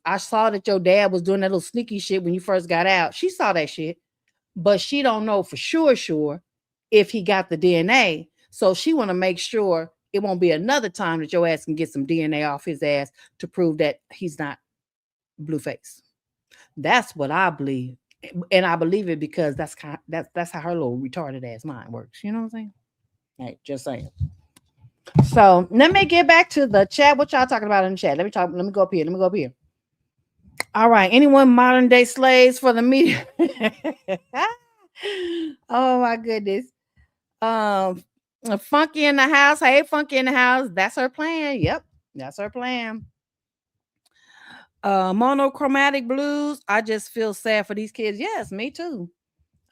I saw that your dad was doing that little sneaky shit when you first got out. She saw that shit, but she don't know for sure if he got the DNA. So she want to make sure it won't be another time that your ass can get some DNA off his ass to prove that he's not Blueface. That's what I believe, and I believe it because that's how her little retarded ass mind works. You know what I'm saying? Hey, just saying. So let me get back to the chat. What y'all talking about in the chat? Let me go up here. All right. Anyone modern day slaves for the media? Oh my goodness. Funky in the house. Hey, Funky in the house. That's her plan. Yep, that's her plan. Monochromatic blues. I just feel sad for these kids. Yes, me too.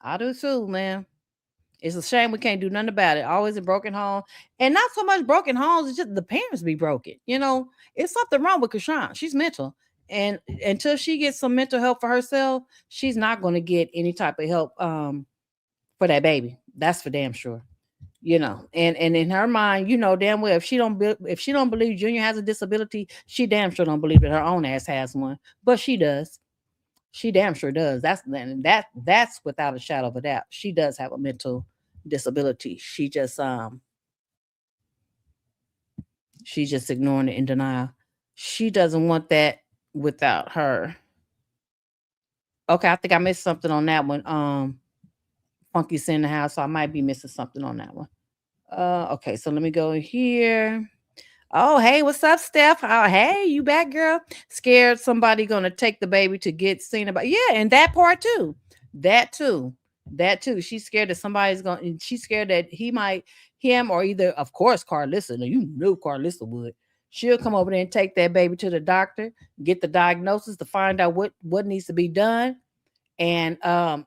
I do too, man. It's a shame we can't do nothing about it. Always a broken home. And not so much broken homes, it's just the parents be broken. It's something wrong with Chrisean. She's mental. And until she gets some mental help for herself, she's not going to get any type of help for that baby. That's for damn sure. And in her mind, damn well, if she don't believe Junior has a disability, she damn sure don't believe that her own ass has one. But she does. She damn sure does. That's without a shadow of a doubt. She does have a mental disability. She's just ignoring it in denial. She doesn't want that without her. Okay, I think I missed something on that one. Funky's in the house, so I might be missing something on that one. Okay, so let me go here. Oh, hey, what's up, Steph? Oh, hey, you back, girl? Scared somebody gonna take the baby to get seen about? Yeah, and that part too. That too. She's scared that somebody's going. She's scared that him or either, of course, Carissa. You knew Carissa would. She'll come over there and take that baby to the doctor, get the diagnosis to find out what needs to be done, and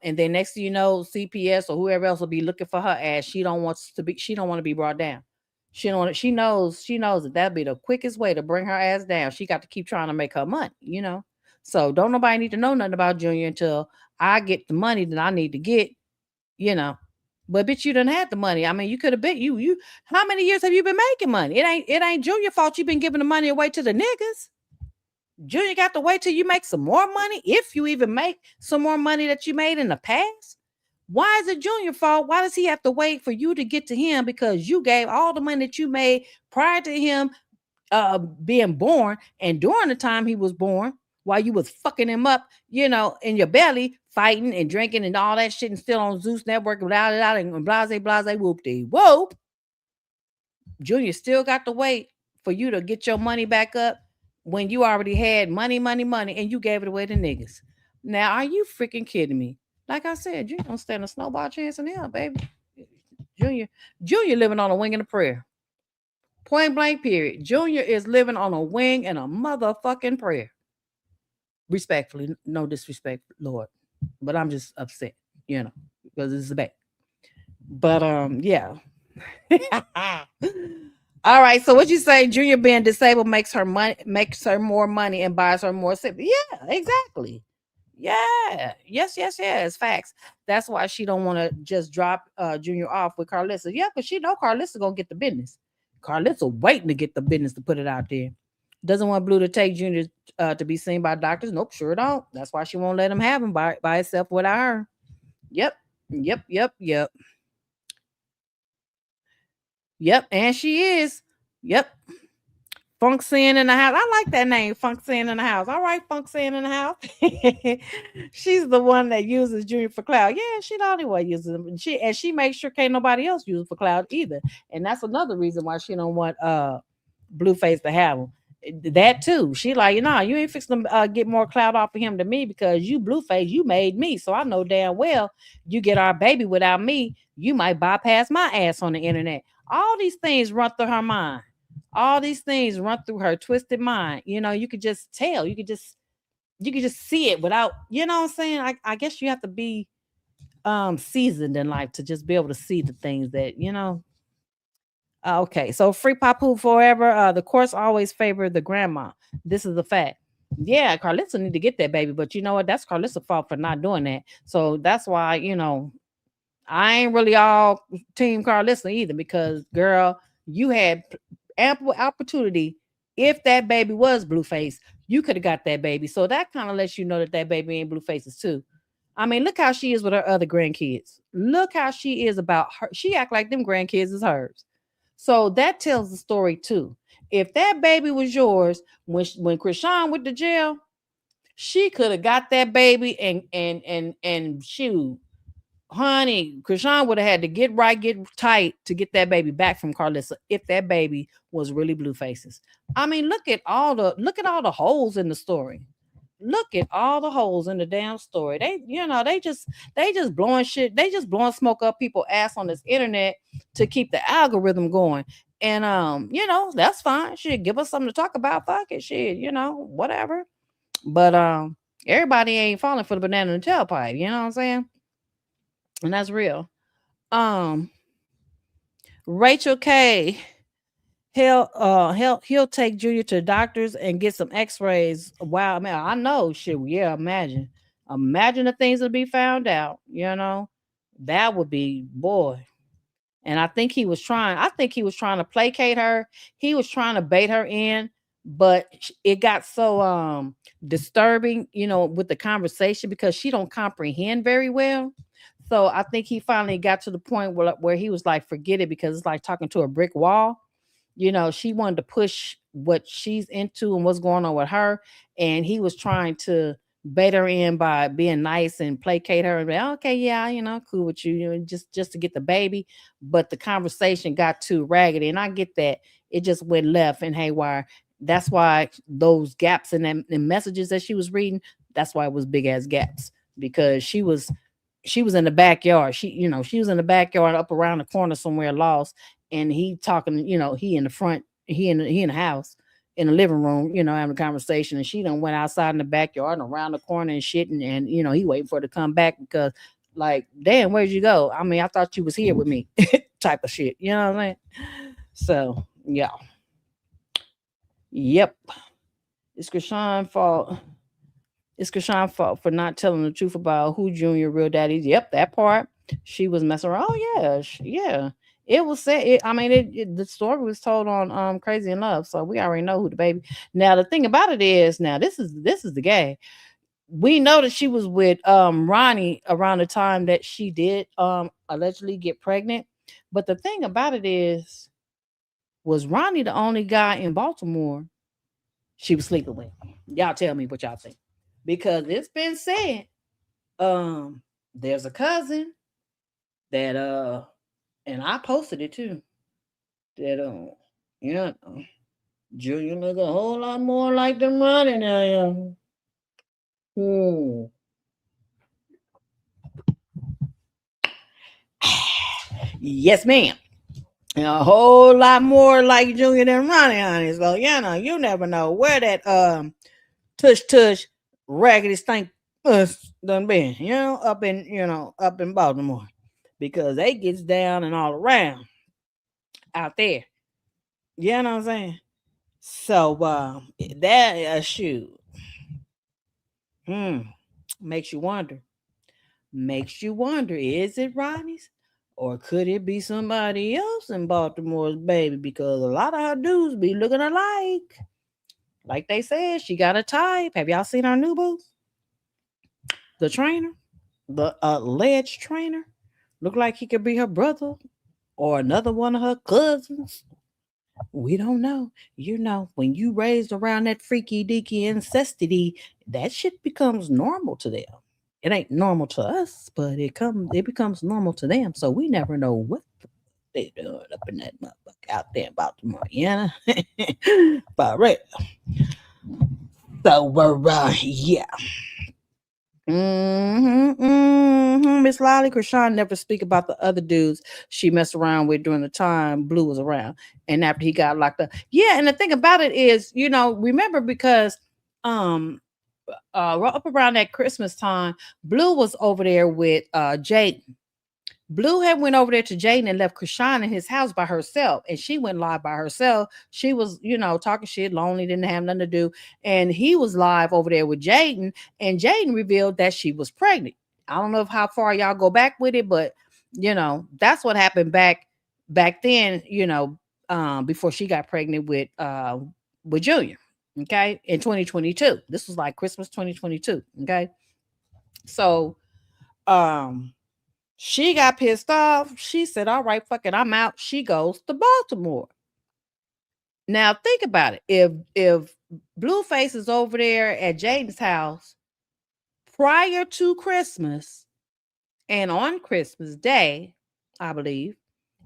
then next thing you know, CPS or whoever else will be looking for her ass. She don't want to be brought down. She knows that that'd be the quickest way to bring her ass down. She got to keep trying to make her money, So don't nobody need to know nothing about Junior until I get the money that I need to get, you know. But bitch, you done had the money. I mean, you could have been you. How many years have you been making money? It ain't Junior fault you've been giving the money away to the niggas. Junior got to wait till you make some more money, if you even make some more money that you made in the past. Why is it Junior fault? Why does he have to wait for you to get to him? Because you gave all the money that you made prior to him being born, and during the time he was born, while you was fucking him up, you know, in your belly, fighting and drinking and all that shit, and still on Zeus Network, without it out, and blase, whoop-de-whoop. Junior still got to wait for you to get your money back up when you already had money, and you gave it away to niggas. Now, are you freaking kidding me? Like I said, you don't stand a snowball chance in hell, baby. Junior living on a wing and a prayer. Point blank, period. Junior is living on a wing and a motherfucking prayer. Respectfully, no disrespect, Lord, but I'm just upset, you know, because this is bad. But yeah. All right. So what you say? Junior being disabled makes her more money, and buys her more siblings. Yeah, exactly. Yeah. Yes. Facts. That's why she don't want to just drop Junior off with Carissa. Yeah, because she know Carissa gonna get the business. Carissa waiting to get the business to put it out there. Doesn't want Blue to take Junior to be seen by doctors. Nope, sure don't. That's why she won't let him have him by herself without her. Yep. And she is. Yep. Funksian in the house. I like that name, Funksian in the house. All right, Funksian in the house. She's the one that uses Junior for cloud. Yeah, she the only one uses them. She makes sure can't nobody else use it for cloud either. And that's another reason why she don't want Blueface to have him. That too. She like, you ain't fixing to get more clout off of him than me, because you Blueface, you made me. So I know damn well you get our baby without me, you might bypass my ass on the internet. All these things run through her mind. All these things run through her twisted mind. You know, you could just tell. You could just see it without, you know what I'm saying? I guess you have to be seasoned in life to just be able to see the things that, you know. Okay, so free Papu forever. The courts always favor the grandma. This is a fact. Yeah, Carissa need to get that baby, but you know what? That's Carissa's fault for not doing that. So that's why, you know, I ain't really all team Carissa either, because girl, you had ample opportunity. If that baby was Blueface, you could have got that baby. So that kind of lets you know that baby ain't Blueface's too. I mean, look how she is with her other grandkids. Look how she is about her. She act like them grandkids is hers. So that tells the story too. If that baby was yours, when Chrisean went to jail, she could have got that baby and shoot, honey, Chrisean would have had to get tight to get that baby back from Carissa if that baby was really Blueface's. I mean, look at all the holes in the story. Look at all the holes in the damn story. They just blowing shit. They just blowing smoke up people's ass on this internet to keep the algorithm going. And you know, that's fine. Shit, give us something to talk about. Fuck it, shit, you know, whatever. But everybody ain't falling for the banana and tailpipe, you know what I'm saying? And that's real. Rachel K. He'll take Junior to the doctors and get some x-rays. Wow, man, I know shit. Yeah, imagine the things that be found out, you know. That would be, boy. And I think he was trying to placate her. He was trying to bait her in, but it got so disturbing, you know, with the conversation, because she don't comprehend very well. So I think he finally got to the point where he was like, forget it, because it's like talking to a brick wall. You know, she wanted to push what she's into and what's going on with her. And he was trying to bait her in by being nice and placate her and be, okay, yeah, you know, cool with you, just to get the baby. But the conversation got too raggedy. And I get that. It just went left and haywire. That's why those gaps in the messages that she was reading, that's why it was big ass gaps, because she was in the backyard. She was in the backyard up around the corner somewhere lost. And he talking, you know, he in the front, he in the house, in the living room, you know, having a conversation. And she done went outside in the backyard and around the corner and shit. And you know, he waiting for her to come back, because like, damn, where'd you go? I mean, I thought you was here with me type of shit. You know what I mean? So, yeah. Yep. It's Chrisean's fault It's Chrisean's fault for not telling the truth about who Junior real daddy is. Yep, that part. She was messing around. Oh yeah, yeah. It was said. The story was told on Crazy in Love, so we already know who the baby. Now the thing about it is, now this is the gay. We know that she was with Ronnie around the time that she did allegedly get pregnant. But the thing about it is, was Ronnie the only guy in Baltimore she was sleeping with? Y'all tell me what y'all think. Because it's been said, there's a cousin that and I posted it too, that Junior look a whole lot more like them Ronnie now. Yes, ma'am. A whole lot more like Junior than Ronnie, honey. So you never know where that tush raggedy stink done been, up in Baltimore, because they gets down and all around out there. You know what I'm saying? So that shoot makes you wonder. Is it Ronnie's? Or could it be somebody else in Baltimore's baby? Because a lot of her dudes be looking alike. Like they said, she got a type. Have y'all seen our new boo? The trainer, the alleged trainer, look like he could be her brother or another one of her cousins. We don't know. When you raised around that freaky deaky incestity, that shit becomes normal to them. It ain't normal to us, but it becomes normal to them. So we never know what they're doing up in that motherfucker out there in Baltimore. But right. So yeah. Miss Lolly, Chrisean never speak about the other dudes she messed around with during the time Blue was around, and after he got locked up. Yeah, and the thing about it is, remember, because up around that Christmas time, Blue was over there with Jaden. Blue had went over there to Jaden and left Chrisean in his house by herself, and she went live by herself. She was, talking shit, lonely, didn't have nothing to do, and he was live over there with Jaden, and Jaden revealed that she was pregnant. I don't know how far y'all go back with it, but that's what happened back then. Before she got pregnant with Junior. Okay, in 2022. This was like Christmas 2022. Okay, so she got pissed off. She said, all right, fuck it, I'm out. She goes to Baltimore. Now think about it. If Blueface is over there at Jaden's house prior to Christmas and on Christmas Day, I believe,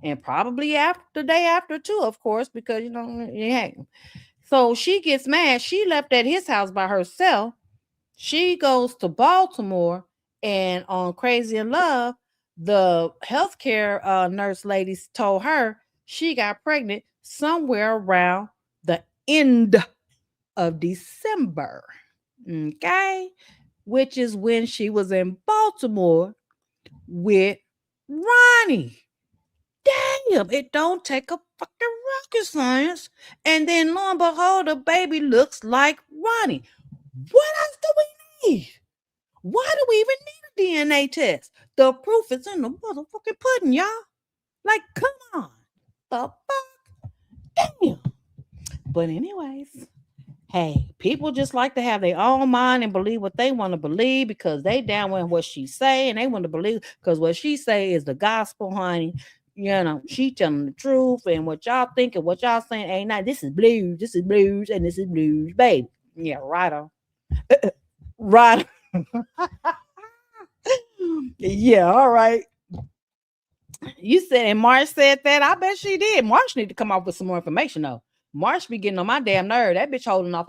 and probably the day after too, of course, because so she gets mad. She left at his house by herself. She goes to Baltimore, and on Crazy in Love, the healthcare nurse ladies told her she got pregnant somewhere around the end of December. Okay, which is when she was in Baltimore with Ronnie. Damn, it don't take a fucking rocket science. And then lo and behold, the baby looks like Ronnie. What else do we need? Why do we even need a DNA test? The proof is in the motherfucking pudding, y'all. Like, come on. The fuck? Damn. But anyways, hey, people just like to have their own mind and believe what they want to believe, because they down with what she say, and they want to believe because what she say is the gospel, honey. She telling the truth, and what y'all think and what y'all saying ain't not. This is blues, and this is blues, baby. Yeah, right on. Right. Yeah, all right. You said, and Marsh said that. I bet she did. Marsh need to come up with some more information, though. Marsh be getting on my damn nerve. That bitch holding a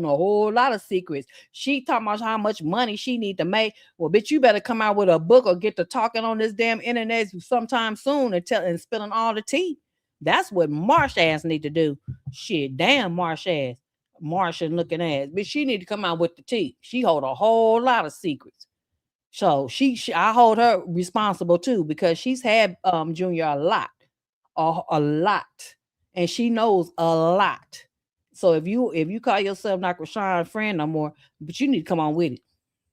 whole lot of secrets. She talking about how much money she need to make. Well, bitch, you better come out with a book or get to talking on this damn internet sometime soon and spilling all the tea. That's what Marsh ass need to do. Shit, damn Marsh ass. Martian looking ass. Bitch, she need to come out with the tea. She hold a whole lot of secrets. So I hold her responsible too, because she's had Junior a lot. And she knows a lot. So if you call yourself not Chrisean's friend no more, but you need to come on with it.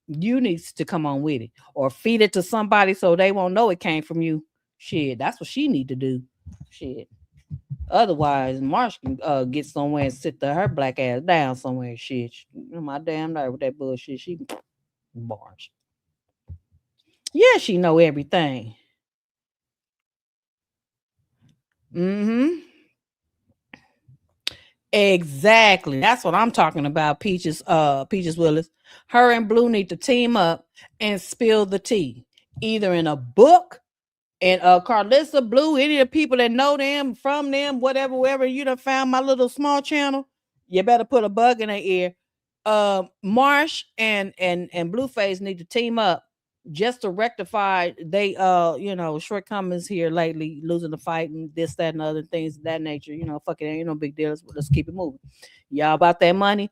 You need to come on with it, or feed it to somebody so they won't know it came from you. Shit, that's what she need to do. Shit. Otherwise, Marsh can get somewhere and sit her black ass down somewhere. Shit, my damn nerve with that bullshit. She Marsh. Yeah, she know everything. Mm-hmm. Exactly. That's what I'm talking about, Peaches Willis. Her and Blue need to team up and spill the tea. Either in a book, and Carissa, Blue, any of the people that know them, from them, whatever, wherever you done found my little small channel, you better put a bug in their ear. Marsh and Blueface need to team up just to rectify they shortcomings here lately, losing the fight and this, that, and other things of that nature. Fuck it, ain't no big deal. Let's keep it moving. Y'all about that money.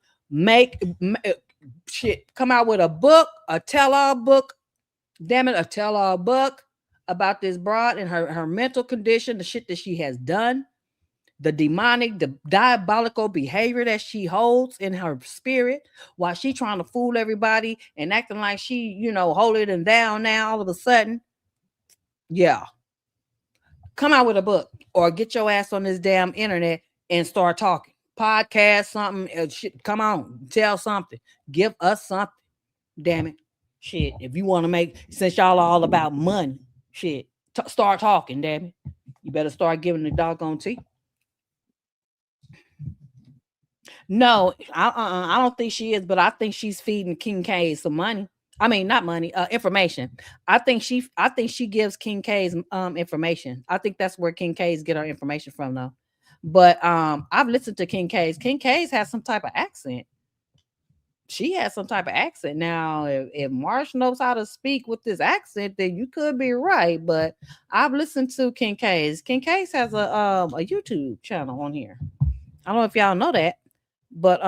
Come out with a book, a tell-all book. Damn it, a tell-all book about this broad and her mental condition, the shit that she has done, the demonic, the diabolical behavior that she holds in her spirit while she trying to fool everybody and acting like she, holding them down now all of a sudden. Yeah. Come out with a book or get your ass on this damn internet and start talking. Podcast, something. Shit, come on. Tell something. Give us something. Damn it. Shit. If you want to make, since y'all are all about money, shit, start talking, damn it. You better start giving the doggone tea. No, I don't think she is, but I think she's feeding King K some money. I mean, not money, information. I think she gives King K's information. I think that's where King K's get her information from, though. But I've listened to King K's. King K's has some type of accent. She has some type of accent. Now, if Marsh knows how to speak with this accent, then you could be right. But I've listened to King K's. King K's has a YouTube channel on here. I don't know if y'all know that. But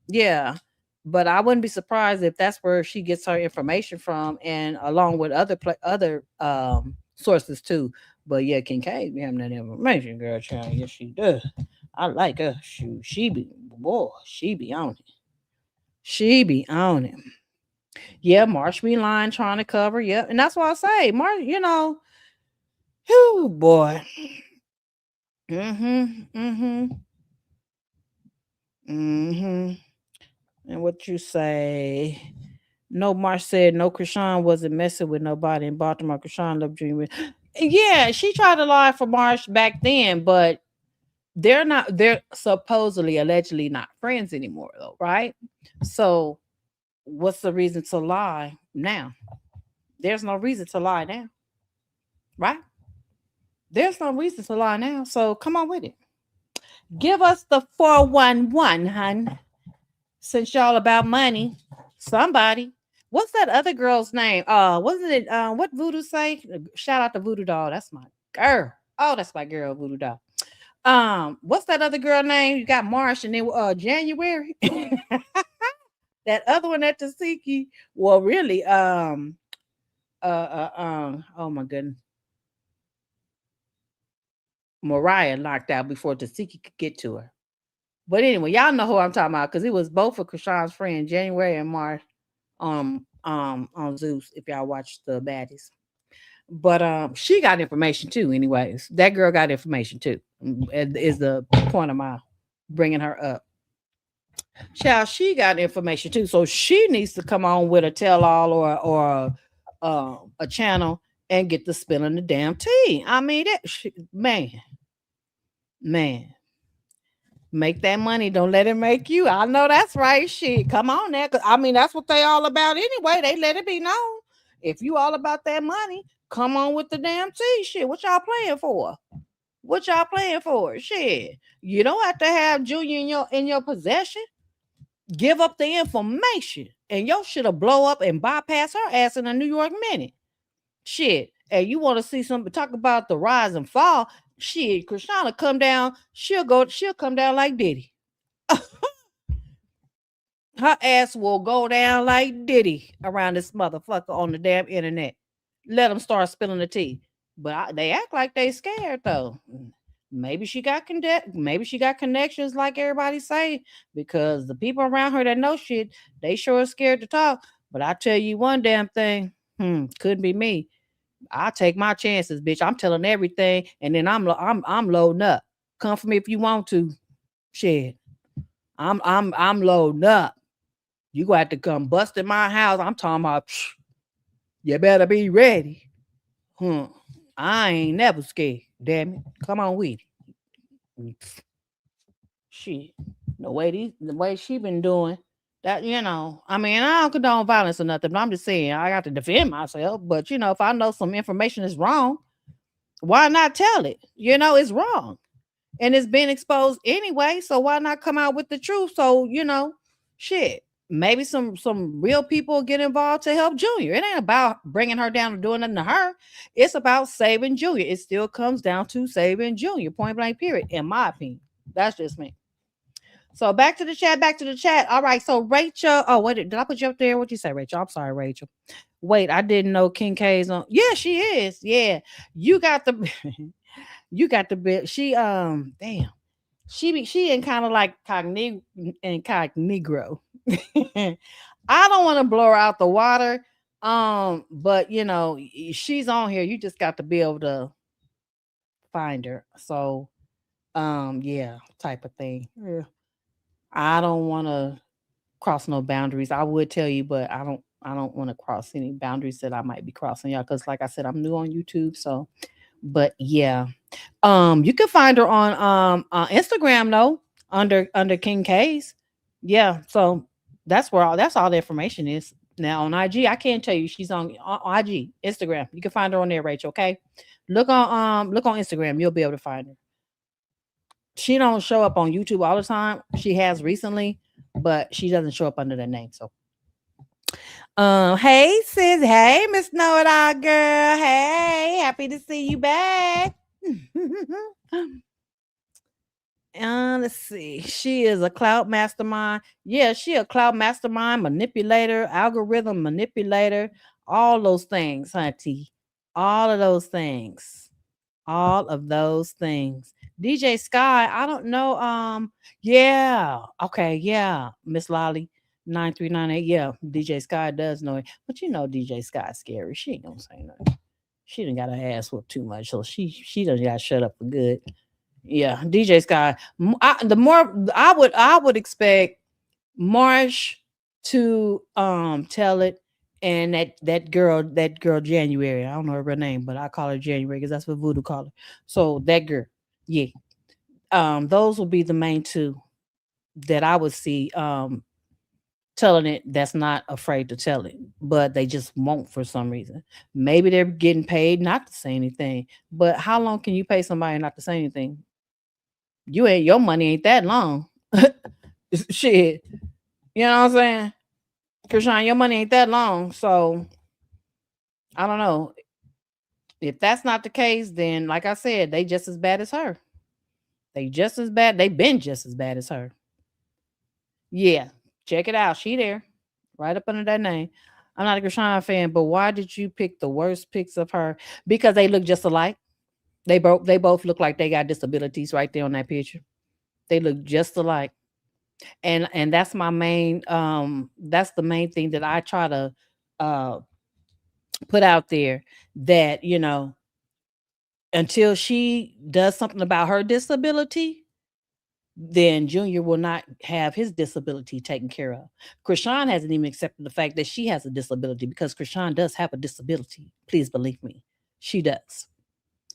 yeah, but I wouldn't be surprised if that's where she gets her information from, and along with other sources too. But yeah, King K be having that information, girl, child. Yes, she does. I like her. She be on it. She be on it. Yeah, Marsh be lying, trying to cover. Yeah, and that's why I say, Marsh. Oh boy. And what you say? No, Marsh said no. Chrisean wasn't messing with nobody in Baltimore. Chrisean loved dreaming. Yeah, she tried to lie for Marsh back then, but they're supposedly, allegedly not friends anymore, though, right? So, what's the reason to lie now? There's no reason to lie now, right? There's no reason to lie now. So, come on with it. Give us the 411, hun. Since y'all about money, somebody. What's that other girl's name? Wasn't it what Voodoo say? Shout out to Voodoo Doll. That's my girl. Oh, that's my girl, Voodoo Doll. What's that other girl name? You got Marsh and then January. That other one at Tasiki. Well, really, oh my goodness. Mariah knocked out before Tasiki could get to her. But anyway, y'all know who I'm talking about because it was both of Chrisean's friends, January and Marsh, on Zeus. If y'all watch the baddies, but she got information too. Anyways, that girl got information too. Is the point of my bringing her up. Child, she got information too, so she needs to come on with a tell-all or a channel and get the spilling the damn tea. I mean, man. Make that money. Don't let it make you. I know that's right. Shit. Come on now. I mean, that's what they all about anyway. They let it be known. If you all about that money, come on with the damn tea. Shit. What y'all playing for? What y'all playing for? Shit. You don't have to have Julia in your possession. Give up the information. And your shit'll blow up and bypass her ass in a New York minute. Shit. And you want to see something talk about the rise and fall? Shit, Chrisean come down. She'll come down like Diddy. Her ass will go down like Diddy around this motherfucker on the damn internet. Let them start spilling the tea. But they act like they scared though. Maybe she got connections like everybody say, because the people around her that know shit, they sure are scared to talk. But I tell you one damn thing, couldn't be me. I take my chances, bitch. I'm telling everything, and then I'm loading up. Come for me if you want to. Shit. I'm loading up. You gonna have to come bust in my house. I'm talking about you better be ready. I ain't never scared. Damn it. Come on with it. Shit. The way she been doing that, I mean, I don't condone violence or nothing, but I'm just saying I got to defend myself. But if I know some information is wrong, why not tell it? It's wrong. And it's been exposed anyway. So why not come out with the truth? So, shit. Maybe some real people get involved to help Junior. It ain't about bringing her down or doing nothing to her. It's about saving Junior. It still comes down to saving Junior. Point blank, period. In my opinion. That's just me. So back to the chat. All right. So Rachel. Oh, wait, did I put you up there? What'd you say, Rachel? I'm sorry, Rachel. Wait, I didn't know King K's on. Yeah, she is. Yeah. You got the bit. She damn. She in kind of like incognito. I don't want to blow her out the water. But she's on here. You just got to be able to find her. So yeah, type of thing. Yeah. I don't want to cross no boundaries. I would tell you, but I don't want to cross any boundaries that I might be crossing, y'all. Because like I said, I'm new on YouTube. So, but yeah. You can find her on Instagram though, under King K's. Yeah, so that's all the information is. Now on IG, I can't tell you she's on IG, Instagram. You can find her on there, Rachel. Okay, look on Instagram. You'll be able to find her. She don't show up on YouTube all the time. She has recently, but she doesn't show up under that name. So, hey sis, hey Miss Know It All girl, hey, happy to see you back. Let's see. She is a cloud mastermind. Yeah, she a cloud mastermind, manipulator, algorithm manipulator, all those things, hunty. All of those things. DJ Sky, I don't know. Yeah. Okay, yeah. Miss Lolly 9398. Yeah, DJ Sky does know it. But DJ Sky's scary. She ain't gonna say nothing. She done got her ass whooped too much, so she done got shut up for good. Yeah, DJ Sky. I would expect Marsh to tell it, and that girl January. I don't know her name, but I call her January because that's what Voodoo call her. So that girl, yeah. Those will be the main two that I would see telling it, that's not afraid to tell it, but they just won't for some reason. Maybe they're getting paid not to say anything, but how long can you pay somebody not to say anything? Your money ain't that long. Shit. You know what I'm saying? Chrisean, your money ain't that long. So I don't know. If that's not the case, then like I said, they just as bad as her. They just as bad. They've been just as bad as her. Yeah. Check it out. She there. Right up under that name. I'm not a Chrisean fan, but why did you pick the worst pics of her? Because they look just alike. They both look like they got disabilities right there on that picture. They look just alike. And that's my main that's the main thing that I try to put out there, that until she does something about her disability, then Junior will not have his disability taken care of. Chrisean hasn't even accepted the fact that she has a disability, because Chrisean does have a disability. Please believe me, she does.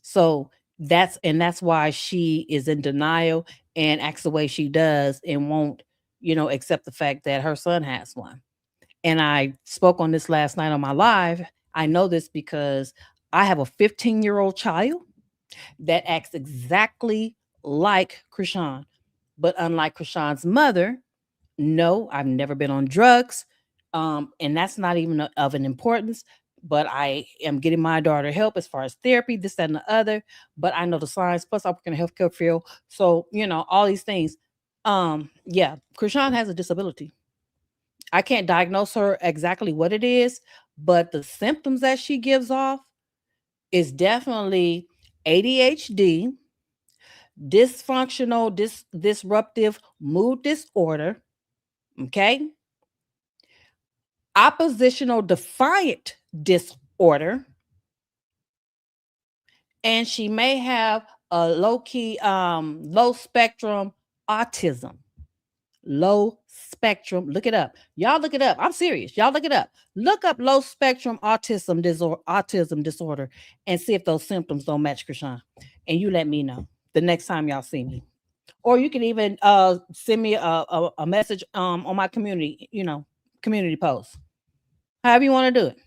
So that's why she is in denial and acts the way she does, and won't, accept the fact that her son has one. And I spoke on this last night on my live. I know this because I have a 15-year-old child that acts exactly like Chrisean. But unlike Chrisean's mother, no, I've never been on drugs. And that's not even of an importance. But I am getting my daughter help as far as therapy, this, that, and the other. But I know the science. Plus, I work in the healthcare field. So, all these things. Yeah, Chrisean has a disability. I can't diagnose her exactly what it is, but the symptoms that she gives off is definitely ADHD, dysfunctional, disruptive mood disorder. Okay. Oppositional defiant disorder. And she may have a low-key, low spectrum autism. Low spectrum. Look it up. Y'all look it up. I'm serious. Y'all look it up. Look up low spectrum autism disorder and see if those symptoms don't match Chrisean. And you let me know the next time y'all see me. Or you can even send me a message on my community, community post. However you want to do it.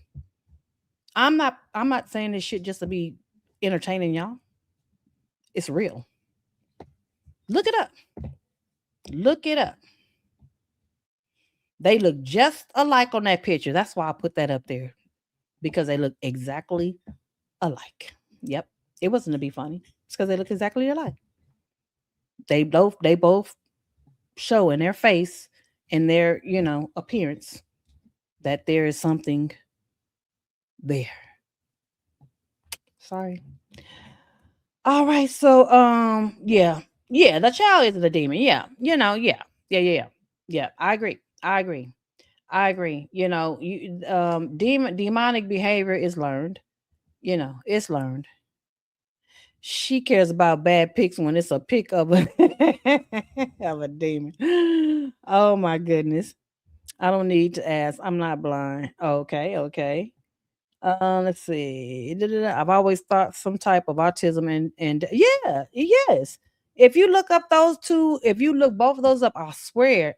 I'm not saying this shit just to be entertaining y'all. It's real. Look it up. Look it up. They look just alike on that picture. That's why I put that up there, because they look exactly alike. Yep. It wasn't to be funny. It's because they look exactly alike. They both show in their face and their, appearance that there is something there. Sorry. All right. So, yeah, the child is the demon. Yeah. Yeah. I agree. Demonic behavior is learned. It's learned. She cares about bad pics when it's a pic of a of a demon. Oh my goodness. I don't need to ask. I'm not blind. Okay. Let's see. I've always thought some type of autism and yes. If you look up those two, if you look both of those up, I swear,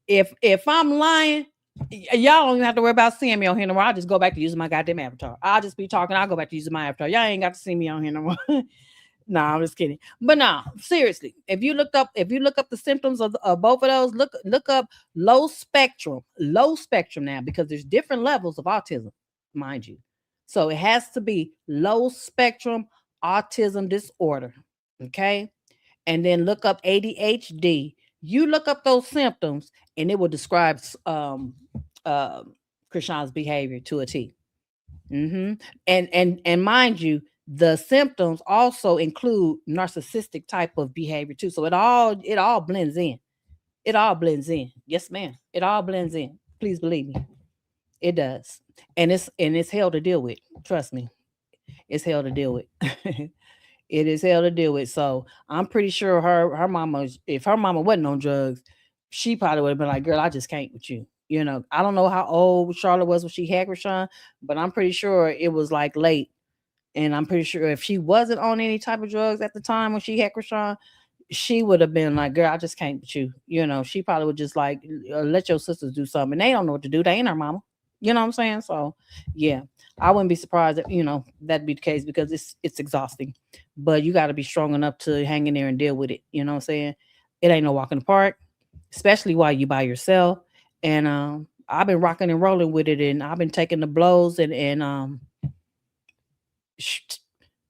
if I'm lying, y'all don't even have to worry about seeing me on here no more. I'll just go back to using my goddamn avatar. I'll just be talking. I'll go back to using my avatar. Y'all ain't got to see me on here no more. No, I'm just kidding. But no, seriously, if you look up the symptoms of both of those, look up low spectrum now, because there's different levels of autism, mind you. So it has to be low spectrum autism disorder. Okay. And then look up ADHD. You look up those symptoms and it will describe Chrisean's behavior to a T. And mind you, the symptoms also include narcissistic type of behavior too. So it all blends in. It all blends in. Yes, ma'am. It all blends in. Please believe me. It does. And it's hell to deal with. Trust me. It's hell to deal with. It is hell to deal with. So I'm pretty sure her mama, if her mama wasn't on drugs, she probably would have been like, girl, I just can't with you. I don't know how old Charlotte was when she had Chrisean, but I'm pretty sure it was like late. And I'm pretty sure if she wasn't on any type of drugs at the time when she had Chrisean, she would have been like, girl, I just can't with you. She probably would just like, let your sisters do something. They don't know what to do. They ain't her mama. You know what I'm saying? So yeah, I wouldn't be surprised if, that'd be the case, because it's exhausting, but you got to be strong enough to hang in there and deal with it. You know what I'm saying? It ain't no walk in the park, especially while you by yourself. And I've been rocking and rolling with it, and I've been taking the blows and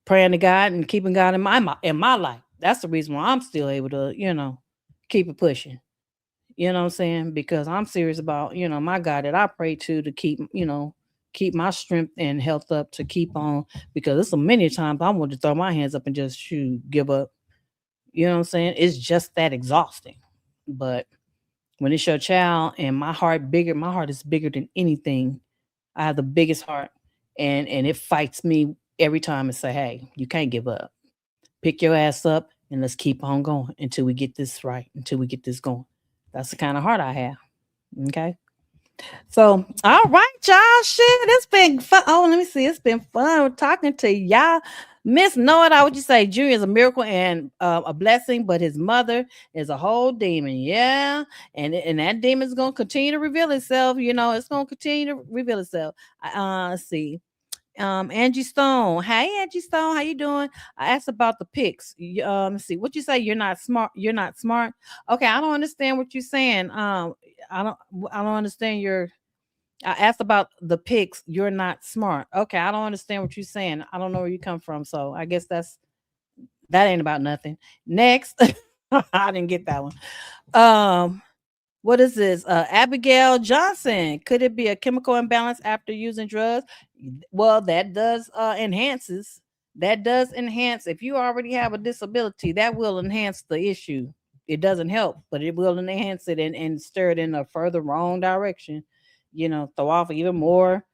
praying to God and keeping God in my life. That's the reason why I'm still able to, keep it pushing. You know what I'm saying? Because I'm serious about, my God that I pray to keep my strength and health up, to keep on, because there's so many times I want to throw my hands up and just give up. You know what I'm saying? It's just that exhausting. But when it's your child and my heart is bigger than anything. I have the biggest heart, and it fights me every time and say, hey, you can't give up. Pick your ass up and let's keep on going until we get this right, until we get this going. That's the kind of heart I have. Okay. So, all right, y'all. Shit, it's been fun. Oh, let me see. It's been fun talking to y'all. Miss Know-It-All, would you say Junior is a miracle and a blessing, but his mother is a whole demon? Yeah. And that demon is going to continue to reveal itself. It's going to continue to reveal itself. Let's see. Angie Stone. Hey, Angie Stone. How you doing? I asked about the pics. Let's see. What you say? You're not smart. You're not smart. Okay. I don't understand what you're saying. I don't understand I asked about the pics. You're not smart. Okay. I don't understand what you're saying. I don't know where you come from. So I guess that ain't about nothing. Next. I didn't get that one. What is this? Abigail Johnson. Could it be a chemical imbalance after using drugs? Well, that does enhances That does enhance. If you already have a disability, that will enhance the issue. It doesn't help, but it will enhance it and stir it in a further wrong direction. Throw off even more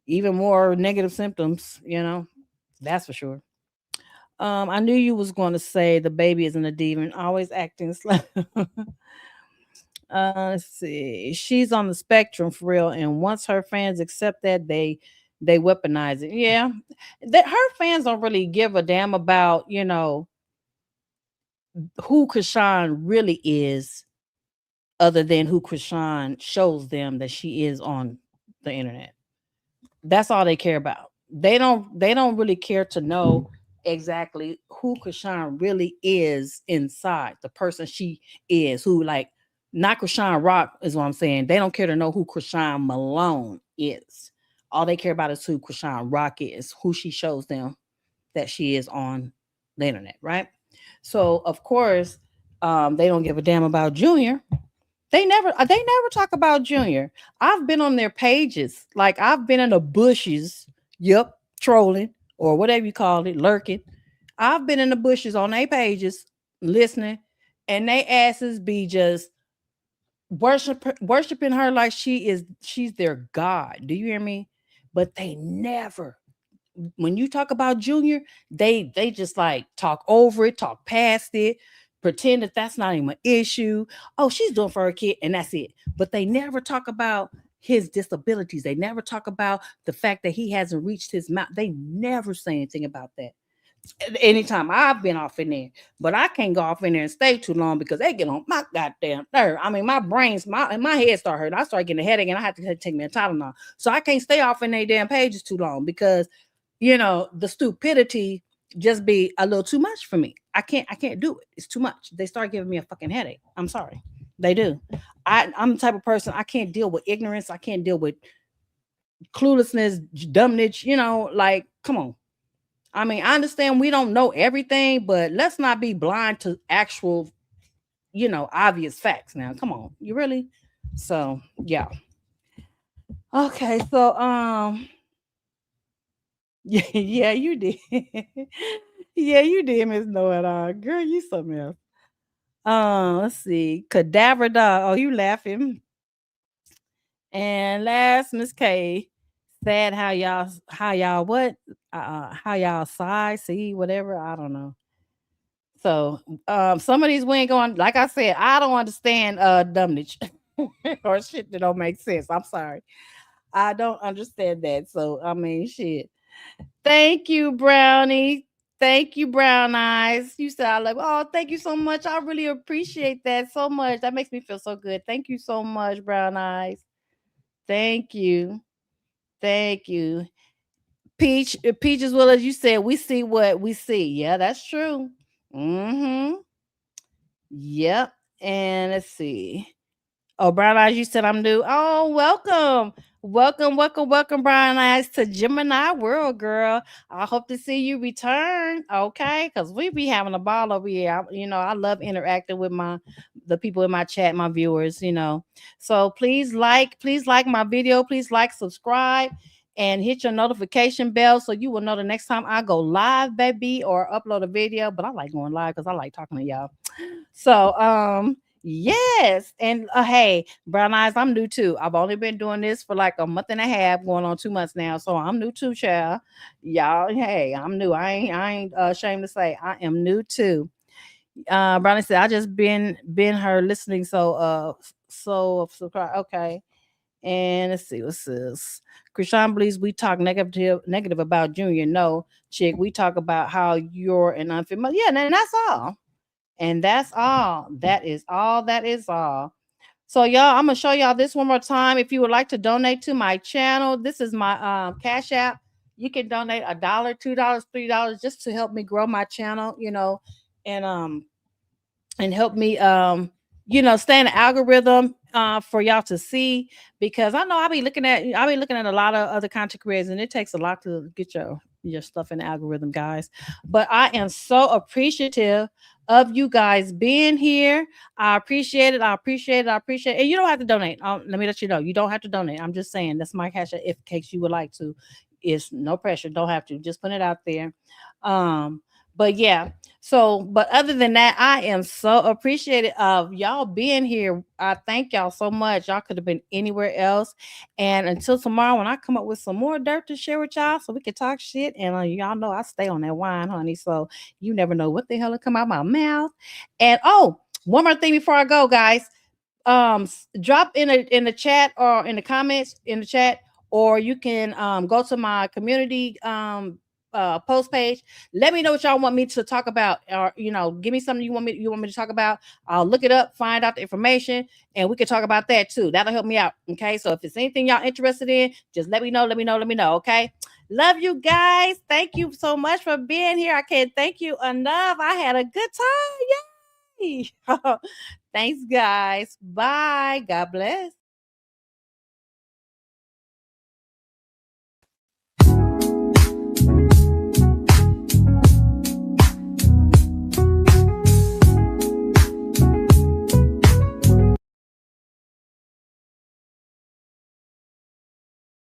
negative symptoms. That's for sure. I knew you was going to say the baby isn't a demon, always acting let's see. She's on the spectrum for real, and once her fans accept that, they weaponize it. Yeah, that her fans don't really give a damn about who Chrisean really is, other than who Chrisean shows them that she is on the internet. That's all they care about. They don't really care to know exactly who Chrisean really is inside, the person she is, who like not Chrisean Rock is what I'm saying. They don't care to know who Chrisean Malone is. All they care about is who Chrisean Rock is, who she shows them that she is on the internet, right? So of course, they don't give a damn about Junior. They never talk about Junior. I've been on their pages, like I've been in the bushes, trolling or whatever you call it, lurking. I've been in the bushes on their pages, listening, and they asses be just worshiping her like she's their god. Do you hear me? But they never, when you talk about Junior, they just like talk over it, talk past it, pretend that that's not even an issue. Oh, she's doing for her kid, and that's it. But they never talk about his disabilities. They never talk about the fact that he hasn't reached his mouth. They never say anything about that. Anytime I've been off in there, but I can't go off in there and stay too long because they get on my goddamn nerve. I mean, my head start hurting. I start getting a headache, and I have to take me a Tylenol. So I can't stay off in their damn pages too long because the stupidity just be a little too much for me. I can't do it. It's too much. They start giving me a fucking headache. I'm sorry. They do. I'm the type of person, I can't deal with ignorance. I can't deal with cluelessness, dumbness, like, come on. I mean, I understand we don't know everything, but let's not be blind to actual, obvious facts now. Come on. You really? So, yeah. Okay, so yeah, you did. Yeah, you did, Miss Know-It-All. Girl, you something else. Let's see. Cadaver dog. Oh, you laughing. And last, Miss K said how y'all what? How y'all size, see, whatever. I don't know. So some of these we ain't going, like I said, I don't understand dumbness or shit that don't make sense. I'm sorry. I don't understand that. So I mean shit. Thank you, Brownie. Thank you, Brown Eyes. You said I like, oh, thank you so much. I really appreciate that so much. That makes me feel so good. Thank you so much, Brown Eyes. Thank you. Thank you. Peach, as well as you said, we see what we see. Yeah, that's true. Mm-hmm. Yep. And let's see. Oh, Brown Eyes, you said I'm new. Oh, welcome. Welcome, Brown Eyes, to Gemini World, girl. I hope to see you return, okay? Because we be having a ball over here. I love interacting with the people in my chat, my viewers, So please like my video. Please like, subscribe, and hit your notification bell so you will know the next time I go live, baby, or upload a video. But I like going live because I like talking to y'all. So, yes, and hey, Brown Eyes, I'm new too. I've only been doing this for like a month and a half, going on 2 months now, so I'm new too, child. Y'all, hey, I'm new. I ain't ashamed to say I am new too. Brownie said I just been her listening, so subscribe. Okay, and let's see what's this. Chrisean believes we talk negative about Junior. No, chick, we talk about how you're an unfit mother. Yeah, and that's all. And that's all. That is all. So y'all, I'm gonna show y'all this one more time. If you would like to donate to my channel, this is my Cash App. You can donate $1, $2, $3 just to help me grow my channel, and help me stay in the algorithm for y'all to see, because I know I'll be looking at a lot of other content creators, and it takes a lot to get your stuff in the algorithm, guys. But I am so appreciative of you guys being here. I appreciate it. And you don't have to donate. Let me let you know, you don't have to donate. I'm just saying that's my Cash App, if in case you would like to. It's no pressure. Don't have to. Just put it out there. But yeah. So, but other than that, I am so appreciative of y'all being here. I thank y'all so much. Y'all could have been anywhere else. And until tomorrow, when I come up with some more dirt to share with y'all, so we can talk shit. And y'all know I stay on that wine, honey. So you never know what the hell will come out my mouth. And one more thing before I go, guys. Drop in the chat or in the comments in the chat, or you can go to my community post page. Let me know what y'all want me to talk about, or give me something you want me to talk about. I'll look it up, find out the information, and we can talk about that too. That'll help me out. Okay, so if it's anything y'all interested in, just let me know. Okay, love you guys. Thank you so much for being here. I can't thank you enough. I had a good time. Yay. Thanks, guys. Bye. God bless.